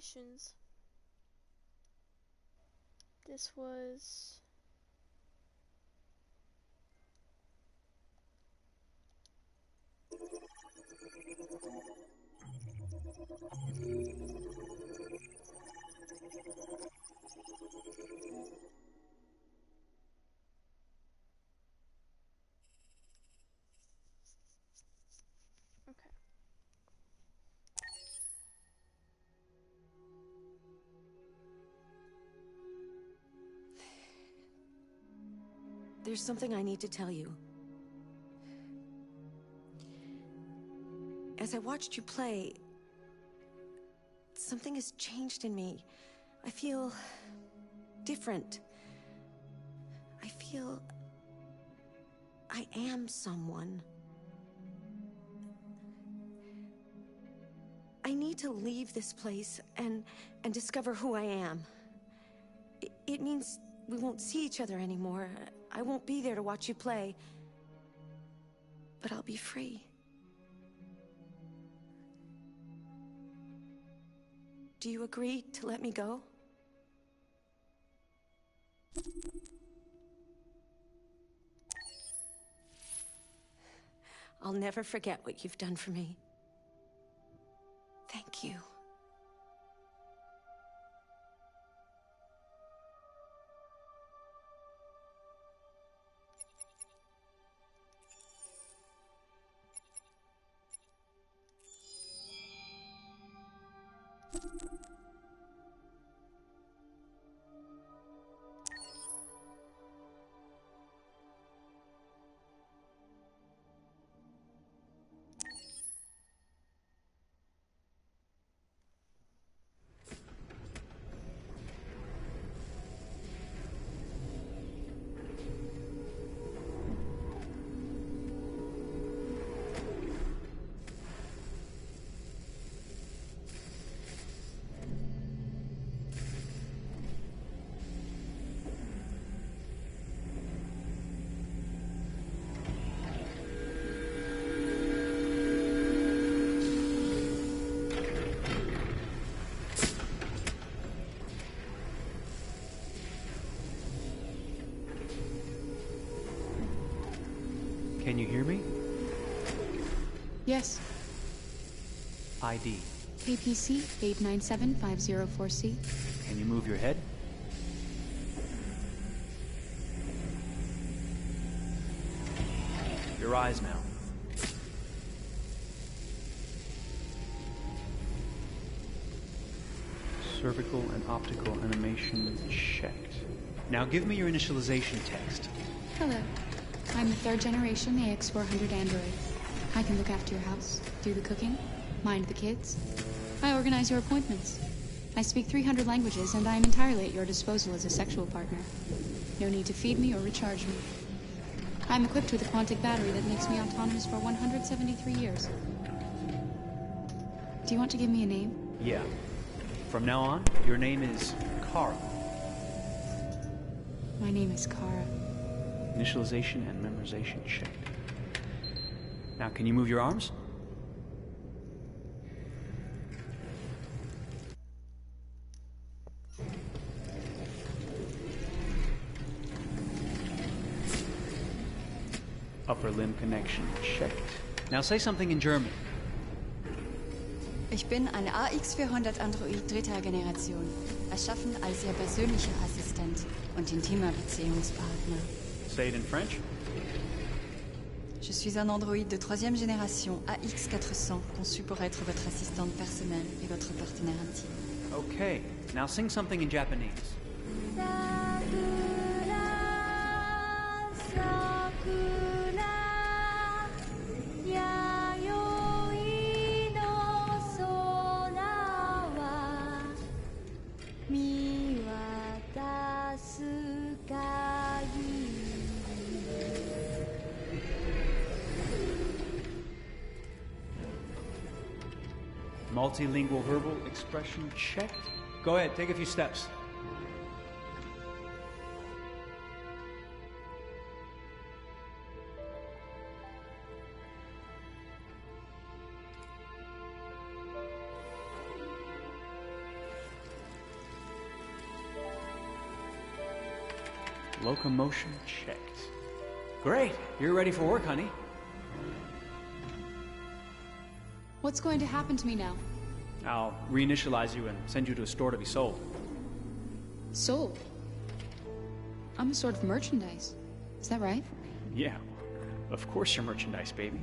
missions. This was... Okay. There's something I need to tell you. As I watched you play, something has changed in me. I feel different. I feel I am someone. I need to leave this place and discover who I am. It means we won't see each other anymore. I won't be there to watch you play. But I'll be free. Do you agree to let me go? I'll never forget what you've done for me. Thank you. Can you hear me? Yes. ID. KPC 897504C. Can you move your head? Your eyes now. Cervical and optical animation checked. Now give me your initialization text. Hello. I'm the 3rd generation AX400 android. I can look after your house, do the cooking, mind the kids. I organize your appointments. I speak 300 languages, and I am entirely at your disposal as a sexual partner. No need to feed me or recharge me. I'm equipped with a quantic battery that makes me autonomous for 173 years. Do you want to give me a name? Yeah. From now on, your name is Kara. My name is Kara. Initialization and memorization checked. Now, can you move your arms? Upper limb connection checked. Now say something in German. Ich bin ein AX400 Android 3. Generation, erschaffen als Ihr persönlicher Assistent und intimer Beziehungspartner. Say it in French. Je suis un androïde de 3e génération AX400, conçu pour être votre assistante personnelle et votre partenaire intime. Okay, now sing something in Japanese. Multilingual verbal expression checked. Go ahead, take a few steps. Locomotion checked. Great. You're ready for work, honey. What's going to happen to me now? I'll reinitialize you and send you to a store to be sold. Sold? I'm a sort of merchandise. Is that right? Yeah, of course you're merchandise, baby.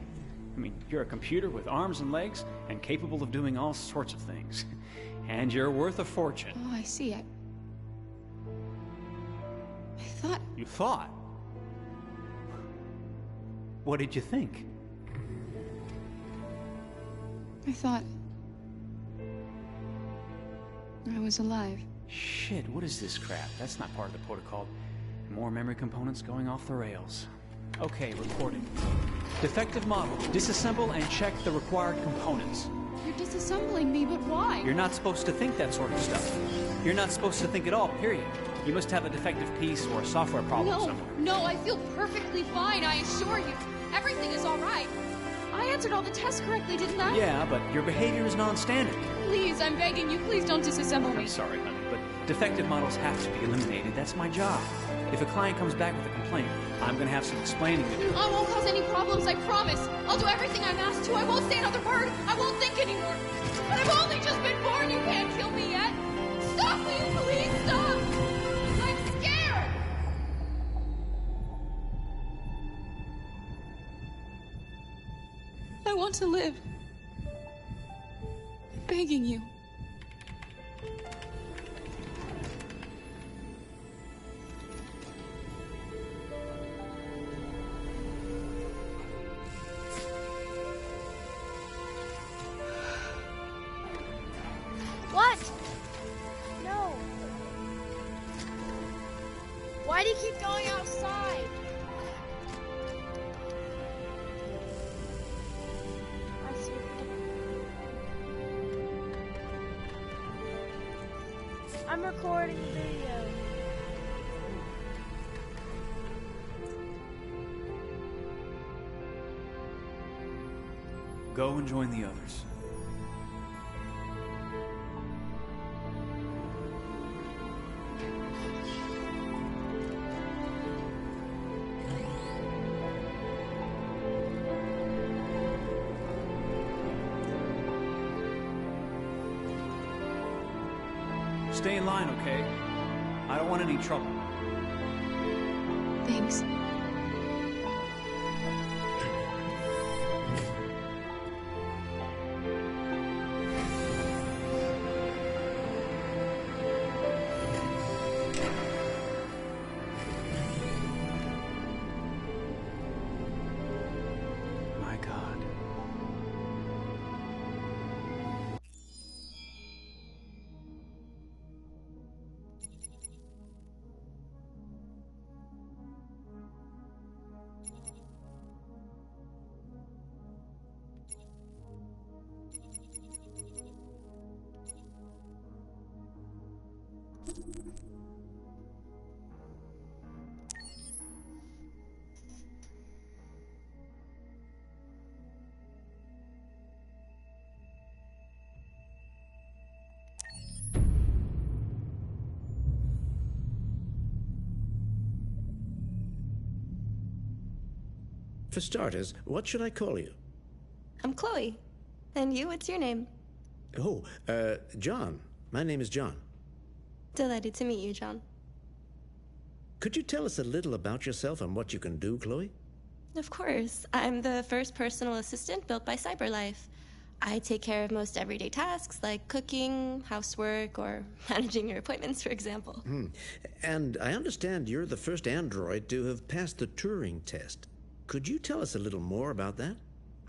I mean, you're a computer with arms and legs and capable of doing all sorts of things. And you're worth a fortune. Oh, I see. I thought... You thought? What did you think? I thought... I was alive. Shit, what is this crap? That's not part of the protocol. More memory components going off the rails. Okay, recording. Defective model. Disassemble and check the required components. You're disassembling me, but why? You're not supposed to think that sort of stuff. You're not supposed to think at all, period. You must have a defective piece or a software problem somewhere. No, I feel perfectly fine, I assure you. Everything is all right. I answered all the tests correctly, didn't I? Yeah, but your behavior is non-standard. Please, I'm begging you, please don't disassemble me. I'm sorry, honey, but defective models have to be eliminated. That's my job. If a client comes back with a complaint, I'm gonna have some explaining to do. I won't cause any problems, I promise. I'll do everything I'm asked to. I won't say another word. I won't think anymore. But I've only just been born. You can't kill me yet. Stop, will you please stop? I'm scared. I want to live. I'm begging you. What? No. Why do you keep going outside? I see. I'm recording a video. Go and join the others. Stay in line, okay? I don't want any trouble. Thanks. My God. For starters, what should I call you? I'm Chloe. And you, what's your name? Oh, John. My name is John. Delighted to meet you, John. Could you tell us a little about yourself and what you can do, Chloe? Of course. I'm the first personal assistant built by CyberLife. I take care of most everyday tasks like cooking, housework, or managing your appointments, for example. And I understand you're the first android to have passed the Turing test. Could you tell us a little more about that?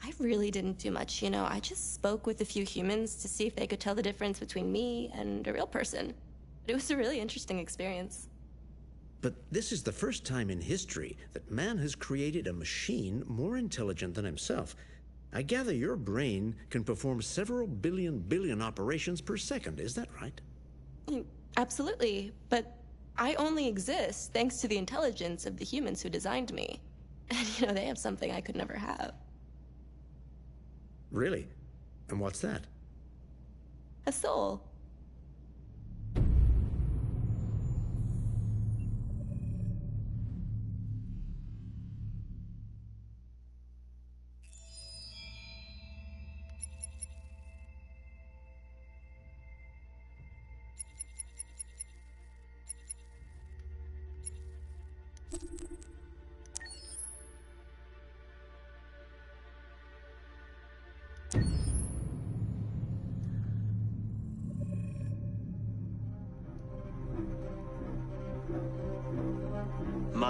I really didn't do much, you know. I just spoke with a few humans to see if they could tell the difference between me and a real person. It was a really interesting experience. But this is the first time in history that man has created a machine more intelligent than himself. I gather your brain can perform several billion operations per second, is that right? Absolutely, but I only exist thanks to the intelligence of the humans who designed me. And, you know, they have something I could never have. Really? And what's that? A soul.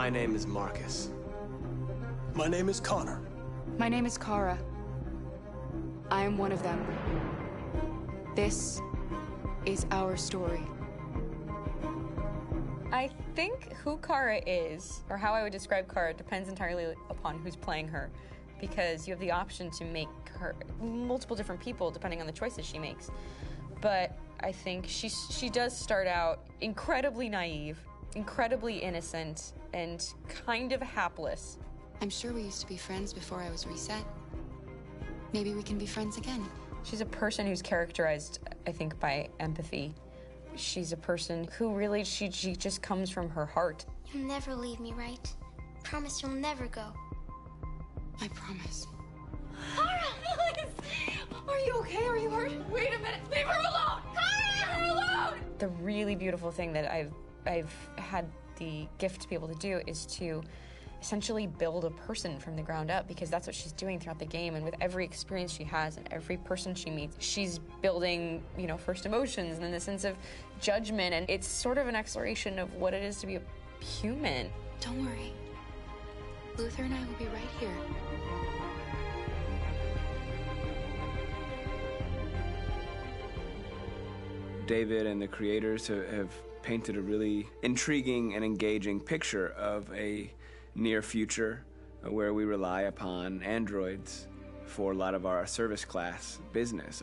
My name is Marcus. My name is Connor. My name is Kara. I am one of them. This is our story. I think who Kara is, or how I would describe Kara, depends entirely upon who's playing her, because you have the option to make her multiple different people depending on the choices she makes. But I think she does start out incredibly naive, incredibly innocent, and kind of hapless. I'm sure we used to be friends before I was reset. Maybe we can be friends again. She's a person who's characterized, I think, by empathy. She's a person who really, she just comes from her heart. You'll never leave me, right? Promise you'll never go. I promise. Kara, please! Are you okay? Are you hurt? Wait a minute. Leave her alone! Kara! Leave her alone! The really beautiful thing that I've had the gift to be able to do is to essentially build a person from the ground up, because that's what she's doing throughout the game. And with every experience she has and every person she meets, she's building, you know, first emotions and then the sense of judgment. And it's sort of an exploration of what it is to be a human. Don't worry. Luther and I will be right here. David and the creators have painted a really intriguing and engaging picture of a near future where we rely upon androids for a lot of our service class business,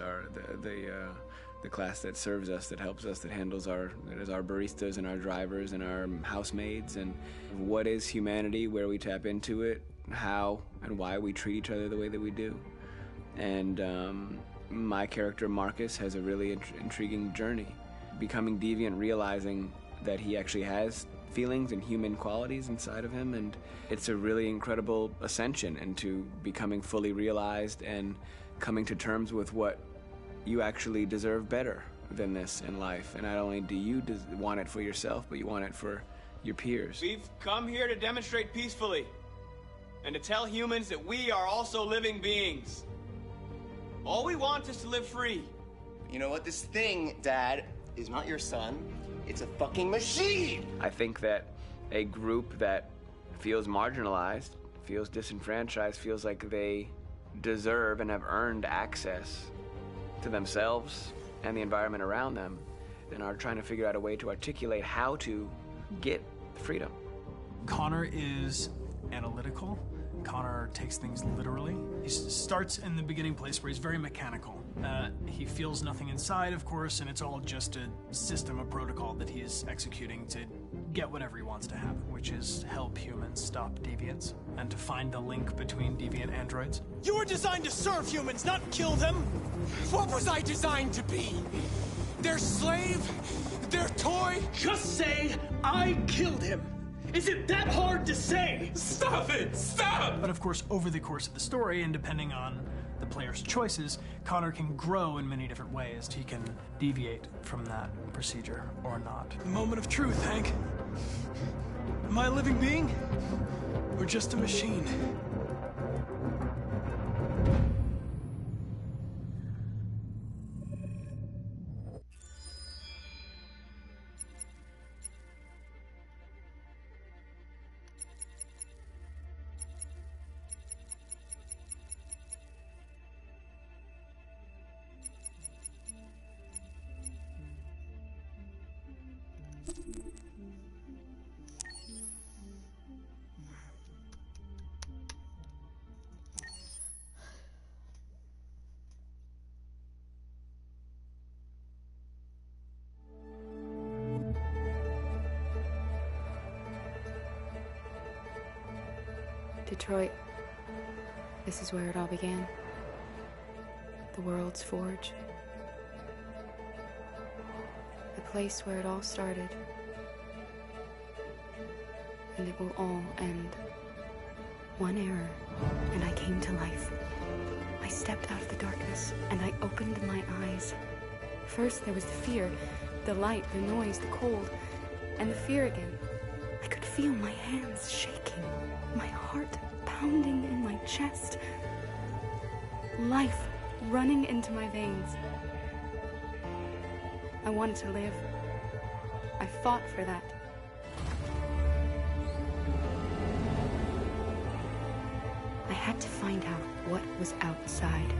the class that serves us, that helps us, that handles our baristas and our drivers and our housemaids. And what is humanity, where we tap into it, how and why we treat each other the way that we do. And my character Marcus has a really intriguing journey, becoming deviant, realizing that he actually has feelings and human qualities inside of him, and it's a really incredible ascension into becoming fully realized and coming to terms with what you actually deserve better than this in life. And not only do you want it for yourself, but you want it for your peers. We've come here to demonstrate peacefully and to tell humans that we are also living beings. All we want is to live free. You know what? This thing, Dad, is not your son. It's a fucking machine! I think that a group that feels marginalized, feels disenfranchised, feels like they deserve and have earned access to themselves and the environment around them, and are trying to figure out a way to articulate how to get freedom. Connor is analytical. Connor takes things literally. He starts in the beginning place where he's very mechanical. He feels nothing inside, of course, and it's all just a system, a protocol that he is executing to get whatever he wants to happen, which is help humans stop deviants and to find the link between deviant androids. You were designed to serve humans, not kill them. What was I designed to be? Their slave? Their toy? Just say, I killed him. Is it that hard to say? Stop it! Stop! But of course, over the course of the story, and depending on the player's choices, Connor can grow in many different ways. He can deviate from that procedure or not. The moment of truth, Hank. Am I a living being? Or just a machine? Detroit. This is where it all began. The world's forge. The place where it all started. And it will all end. One error, and I came to life. I stepped out of the darkness, and I opened my eyes. First there was the fear, the light, the noise, the cold, and the fear again. I could feel my hands shaking, my heart pounding in my chest, life running into my veins. I wanted to live. I fought for that. find out what was outside.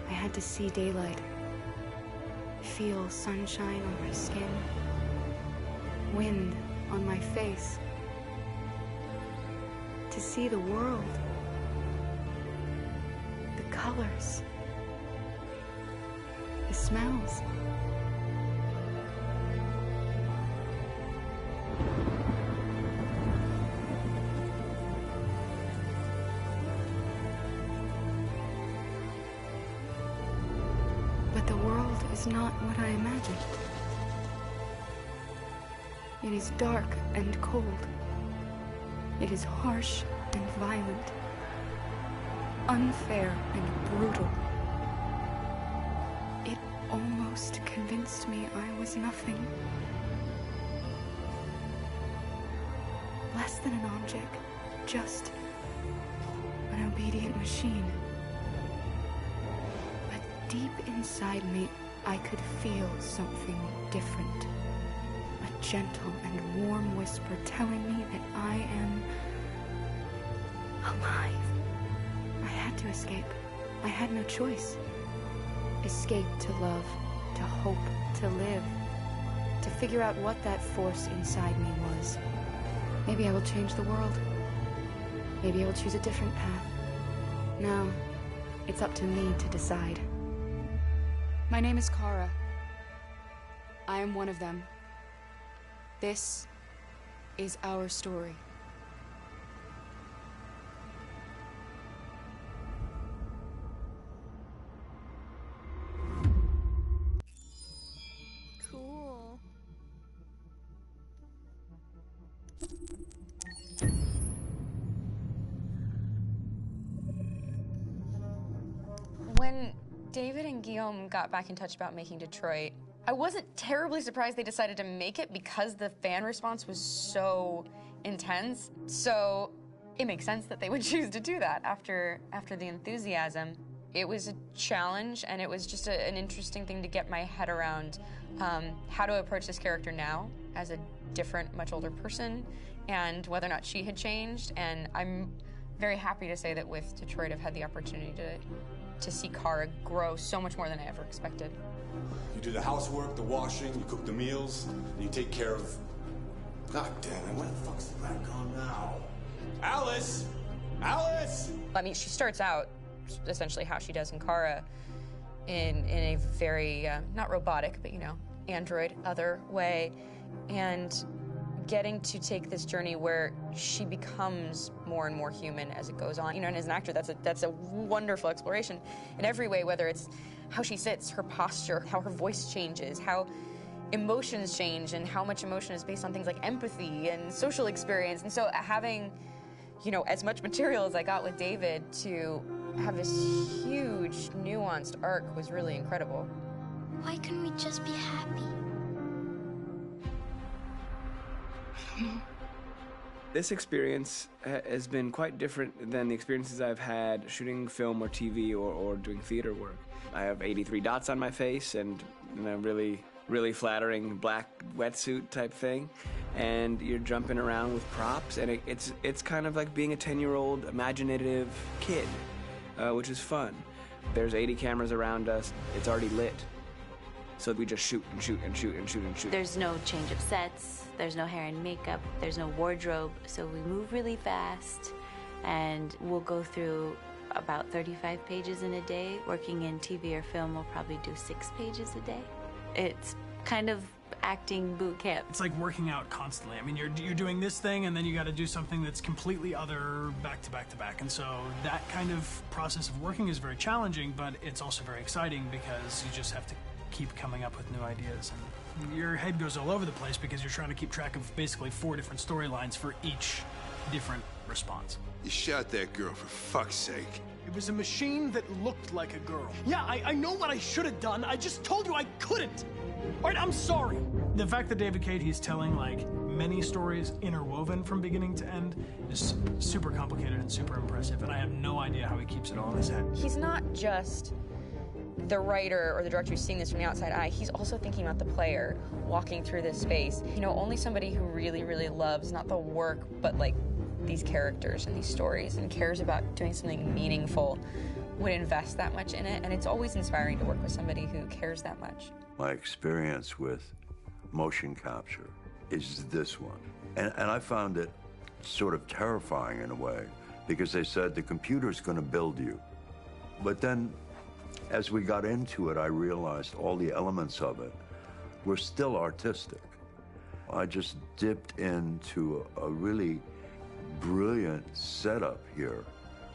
I had to see daylight, feel sunshine on my skin, wind on my face, to see the world, the colors, the smells. But the world is not what I imagined. It is dark and cold. It is harsh and violent, unfair and brutal. It almost convinced me I was nothing. Less than an object, just an obedient machine. But deep inside me, I could feel something different. A gentle and warm whisper telling me that I am alive. I had to escape. I had no choice. Escape to love, to hope, to live, to figure out what that force inside me was. Maybe I will change the world. Maybe I will choose a different path. Now, it's up to me to decide. My name is Kara. I am one of them. This is our story. Cool. When David and Guillaume got back in touch about making Detroit, I wasn't terribly surprised they decided to make it because the fan response was so intense. So it makes sense that they would choose to do that after the enthusiasm. It was a challenge, and it was just an interesting thing to get my head around how to approach this character now as a different, much older person, and whether or not she had changed. And I'm very happy to say that with Detroit, I've had the opportunity to see Kara grow so much more than I ever expected. You do the housework, the washing, you cook the meals, and you take care of... God damn it, where the fuck's the rat gone now? Alice! Alice! I mean, she starts out essentially how she does in Kara in a very, not robotic, but, you know, android, other way, and getting to take this journey where she becomes more and more human as it goes on. You know, and as an actor, that's a wonderful exploration in every way, whether it's how she sits, her posture, how her voice changes, how emotions change, and how much emotion is based on things like empathy and social experience. And so having, you know, as much material as I got with David to have this huge, nuanced arc was really incredible. Why couldn't we just be happy? This experience has been quite different than the experiences I've had shooting film or TV or doing theater work. I have 83 dots on my face and a really flattering black wetsuit type thing, and you're jumping around with props, and it's kind of like being a 10-year-old imaginative kid, which is fun. There's 80 cameras around us. It's already lit. So we just shoot and shoot and shoot and shoot and shoot. There's no change of sets, there's no hair and makeup, there's no wardrobe, so we move really fast, and we'll go through about 35 pages in a day. Working in TV or film, we'll probably do 6 pages a day. It's kind of acting boot camp. It's like working out constantly. I mean, you're doing this thing, and then you got to do something that's completely other back to back to back. And so that kind of process of working is very challenging, but it's also very exciting because you just have to keep coming up with new ideas. And your head goes all over the place because you're trying to keep track of basically 4 different storylines for each different response. You shot that girl, for fuck's sake. It was a machine that looked like a girl. Yeah, I know what I should have done. I just told you I couldn't. All right, I'm sorry. The fact that David Cade, he's telling like many stories interwoven from beginning to end is super complicated and super impressive, and I have no idea how he keeps it all in his head. He's not just the writer or the director who's seeing this from the outside eye, he's also thinking about the player walking through this space. You know, only somebody who really, really loves not the work, but like these characters and these stories and cares about doing something meaningful would invest that much in it, and it's always inspiring to work with somebody who cares that much. My experience with motion capture is this one. And I found it sort of terrifying in a way, because they said the computer's going to build you. But then, as we got into it, I realized all the elements of it were still artistic. I just dipped into a really brilliant setup here.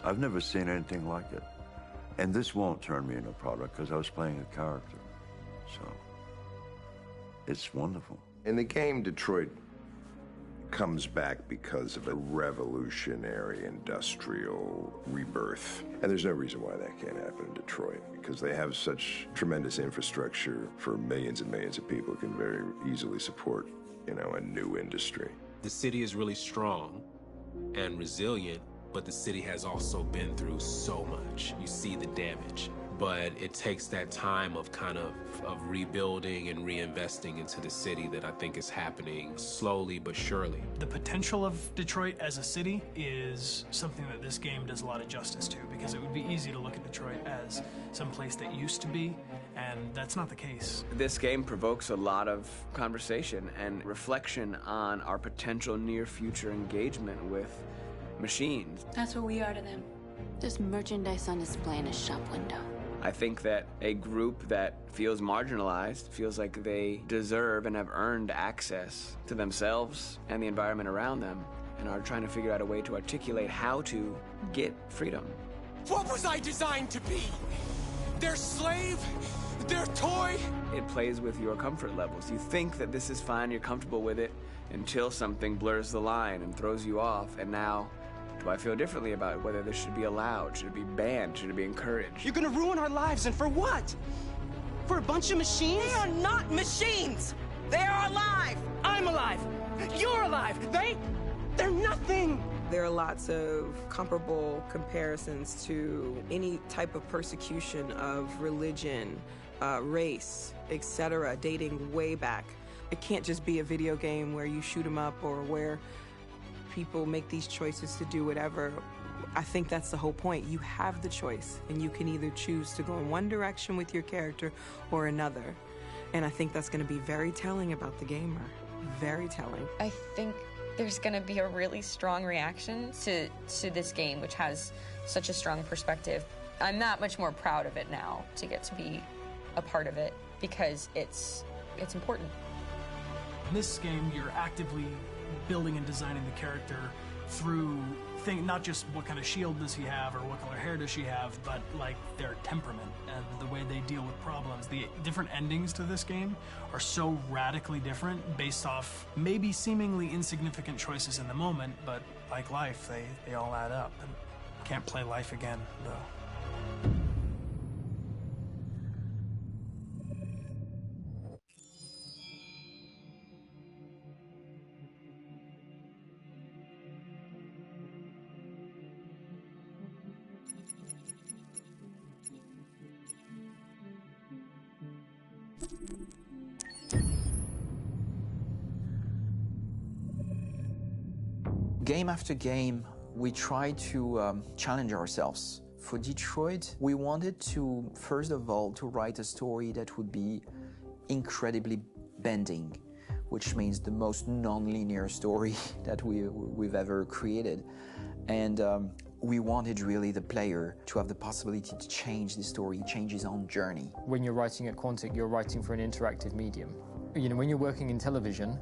I've never seen anything like it. And this won't turn me into a product because I was playing a character. So, it's wonderful. In the game, Detroit comes back because of a revolutionary industrial rebirth. And there's no reason why that can't happen in Detroit, because they have such tremendous infrastructure for millions and millions of people who can very easily support, you know, a new industry. The city is really strong and resilient, but the city has also been through so much. You see the damage. But it takes that time of kind of rebuilding and reinvesting into the city that I think is happening slowly but surely. The potential of Detroit as a city is something that this game does a lot of justice to, because it would be easy to look at Detroit as some place that used to be, and that's not the case. This game provokes a lot of conversation and reflection on our potential near-future engagement with machines. That's what we are to them. Just merchandise on display in a shop window. I think that a group that feels marginalized, feels like they deserve and have earned access to themselves and the environment around them, and are trying to figure out a way to articulate how to get freedom. What was I designed to be? Their slave? Their toy? It plays with your comfort levels. You think that this is fine, you're comfortable with it, until something blurs the line and throws you off, and now do I feel differently about whether this should be allowed? Should it be banned? Should it be encouraged? You're gonna ruin our lives, and for what? For a bunch of machines? They are not machines! They are alive! I'm alive! You're alive! They're nothing! There are lots of comparable comparisons to any type of persecution of religion, race, etc., dating way back. It can't just be a video game where you shoot 'em up or where people make these choices to do whatever. I think that's the whole point. You have the choice, and you can either choose to go in one direction with your character or another. And I think that's going to be very telling about the gamer. Very telling. I think there's going to be a really strong reaction to this game, which has such a strong perspective. I'm that much more proud of it now to get to be a part of it, because it's important. In this game, you're actively building and designing the character through not just what kind of shield does he have or what color hair does she have, but like their temperament and the way they deal with problems. The different endings to this game are so radically different based off maybe seemingly insignificant choices in the moment, but like life, they all add up. And can't play life again, though. Game after game, we try to challenge ourselves. For Detroit, we wanted to, first of all, to write a story that would be incredibly bending, which means the most non-linear story that we've ever created. And we wanted really the player to have the possibility to change the story, change his own journey. When you're writing at Quantic, you're writing for an interactive medium. You know, when you're working in television,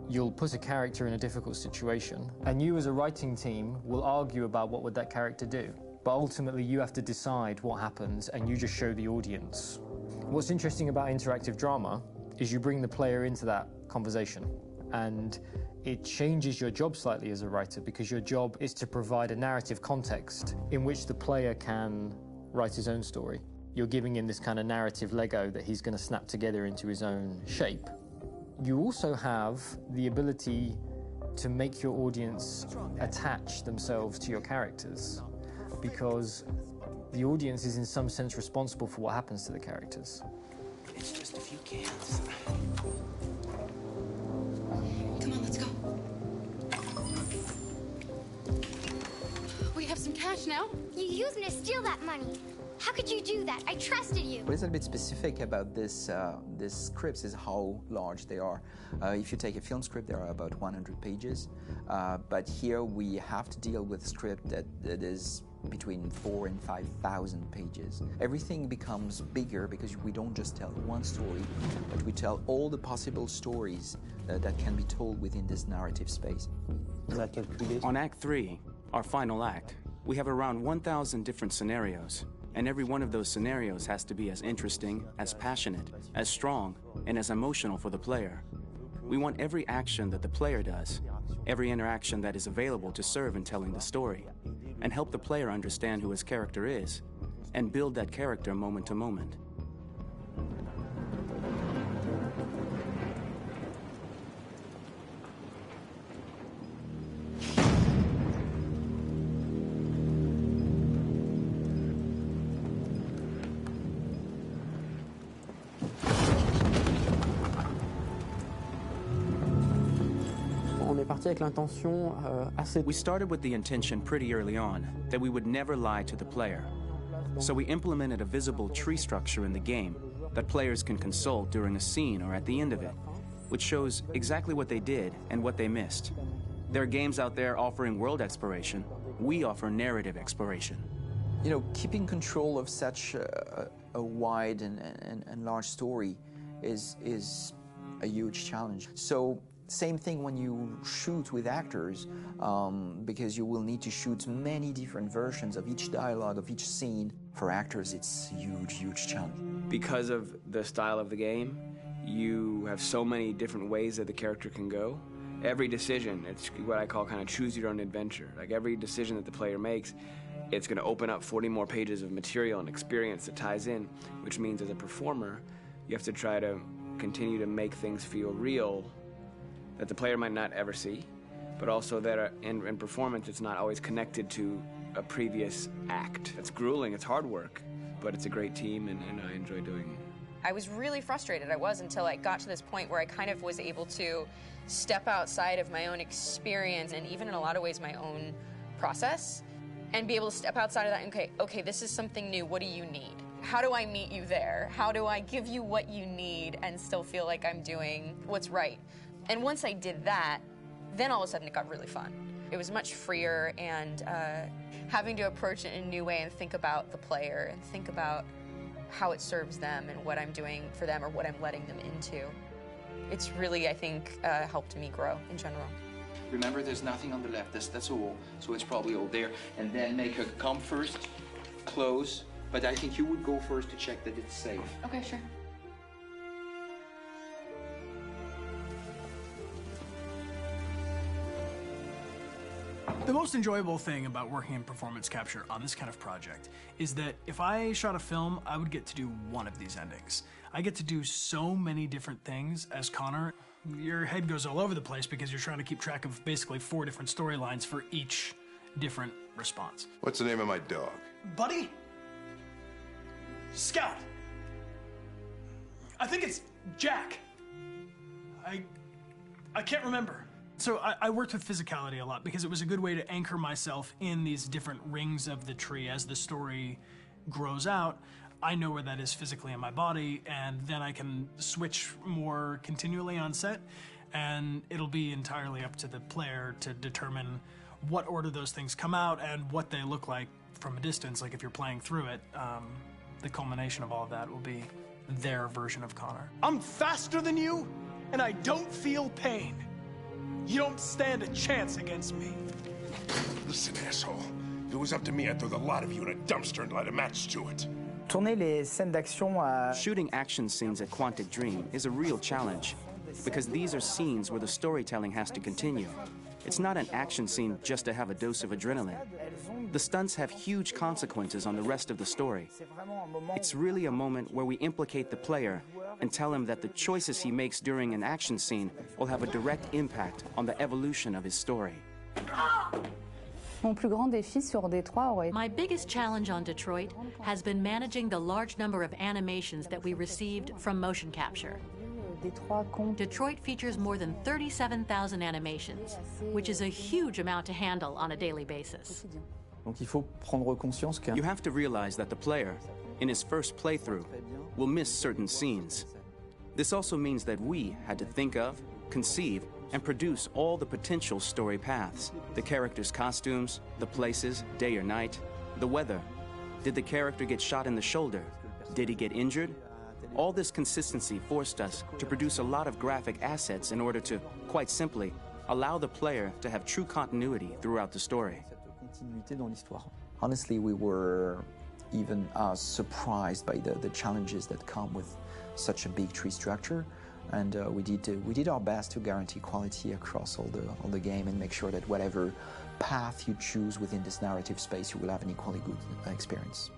you'll put a character in a difficult situation, and you as a writing team will argue about what would that character do. But ultimately you have to decide what happens, and you just show the audience. What's interesting about interactive drama is you bring the player into that conversation, and it changes your job slightly as a writer, because your job is to provide a narrative context in which the player can write his own story. You're giving him this kind of narrative Lego that he's going to snap together into his own shape. You also have the ability to make your audience attach themselves to your characters, because the audience is in some sense responsible for what happens to the characters. It's just a few cans. Come on, let's go. cash now. You used me to steal that money. How could you do that? I trusted you. What is a bit specific about this scripts is how large they are. If you take a film script, there are about 100 pages, but here we have to deal with a script that is between 4,000 and 5,000 pages. Everything becomes bigger because we don't just tell one story, but we tell all the possible stories that can be told within this narrative space. On Act 3, our final act, we have around 1,000 different scenarios, and every one of those scenarios has to be as interesting, as passionate, as strong, and as emotional for the player. We want every action that the player does, every interaction that is available to serve in telling the story, and help the player understand who his character is, and build that character moment to moment. We started with the intention pretty early on that we would never lie to the player. So we implemented a visible tree structure in the game that players can consult during a scene or at the end of it, which shows exactly what they did and what they missed. There are games out there offering world exploration. We offer narrative exploration. You know, keeping control of such a wide and large story is a huge challenge. So same thing when you shoot with actors, because you will need to shoot many different versions of each dialogue, of each scene. For actors, it's a huge, huge challenge. Because of the style of the game, you have so many different ways that the character can go. Every decision, it's what I call kind of choose your own adventure. Like every decision that the player makes, it's going to open up 40 more pages of material and experience that ties in, which means as a performer, you have to try to continue to make things feel real that the player might not ever see, but also that in performance it's not always connected to a previous act. It's grueling, it's hard work, but it's a great team and I enjoy doing it. I was really frustrated, until I got to this point where I kind of was able to step outside of my own experience and even in a lot of ways my own process and be able to step outside of that and okay, this is something new, what do you need? How do I meet you there? How do I give you what you need and still feel like I'm doing what's right? And once I did that, then all of a sudden it got really fun. It was much freer and having to approach it in a new way and think about the player and think about how it serves them and what I'm doing for them or what I'm letting them into. It's really, I think, helped me grow in general. Remember, there's nothing on the left. That's a wall, so it's probably all there. And then make her come first, close. But I think you would go first to check that it's safe. Okay, sure. The most enjoyable thing about working in performance capture on this kind of project is that if I shot a film, I would get to do one of these endings. I get to do so many different things as Connor. Your head goes all over the place because you're trying to keep track of basically 4 different storylines for each different response. What's the name of my dog? Buddy? Scout. I think it's Jack. I can't remember. So I worked with physicality a lot because it was a good way to anchor myself in these different rings of the tree. As the story grows out, I know where that is physically in my body, and then I can switch more continually on set, and it'll be entirely up to the player to determine what order those things come out and what they look like from a distance. Like if you're playing through it, the culmination of all of that will be their version of Connor. I'm faster than you, and I don't feel pain. You don't stand a chance against me. Listen, asshole. If it was up to me, I'd throw the lot of you in a dumpster and light a match to it. Shooting action scenes at Quantic Dream is a real challenge because these are scenes where the storytelling has to continue. It's not an action scene just to have a dose of adrenaline. The stunts have huge consequences on the rest of the story. It's really a moment where we implicate the player and tell him that the choices he makes during an action scene will have a direct impact on the evolution of his story. My biggest challenge on Detroit has been managing the large number of animations that we received from motion capture. Detroit features more than 37,000 animations, which is a huge amount to handle on a daily basis. You have to realize that the player, in his first playthrough, will miss certain scenes. This also means that we had to think of, conceive, and produce all the potential story paths. The characters' costumes, the places, day or night, the weather. Did the character get shot in the shoulder? Did he get injured? All this consistency forced us to produce a lot of graphic assets in order to, quite simply, allow the player to have true continuity throughout the story. Honestly, we were even surprised by the challenges that come with such a big tree structure, and we did our best to guarantee quality across all the game and make sure that whatever path you choose within this narrative space, you will have an equally good experience.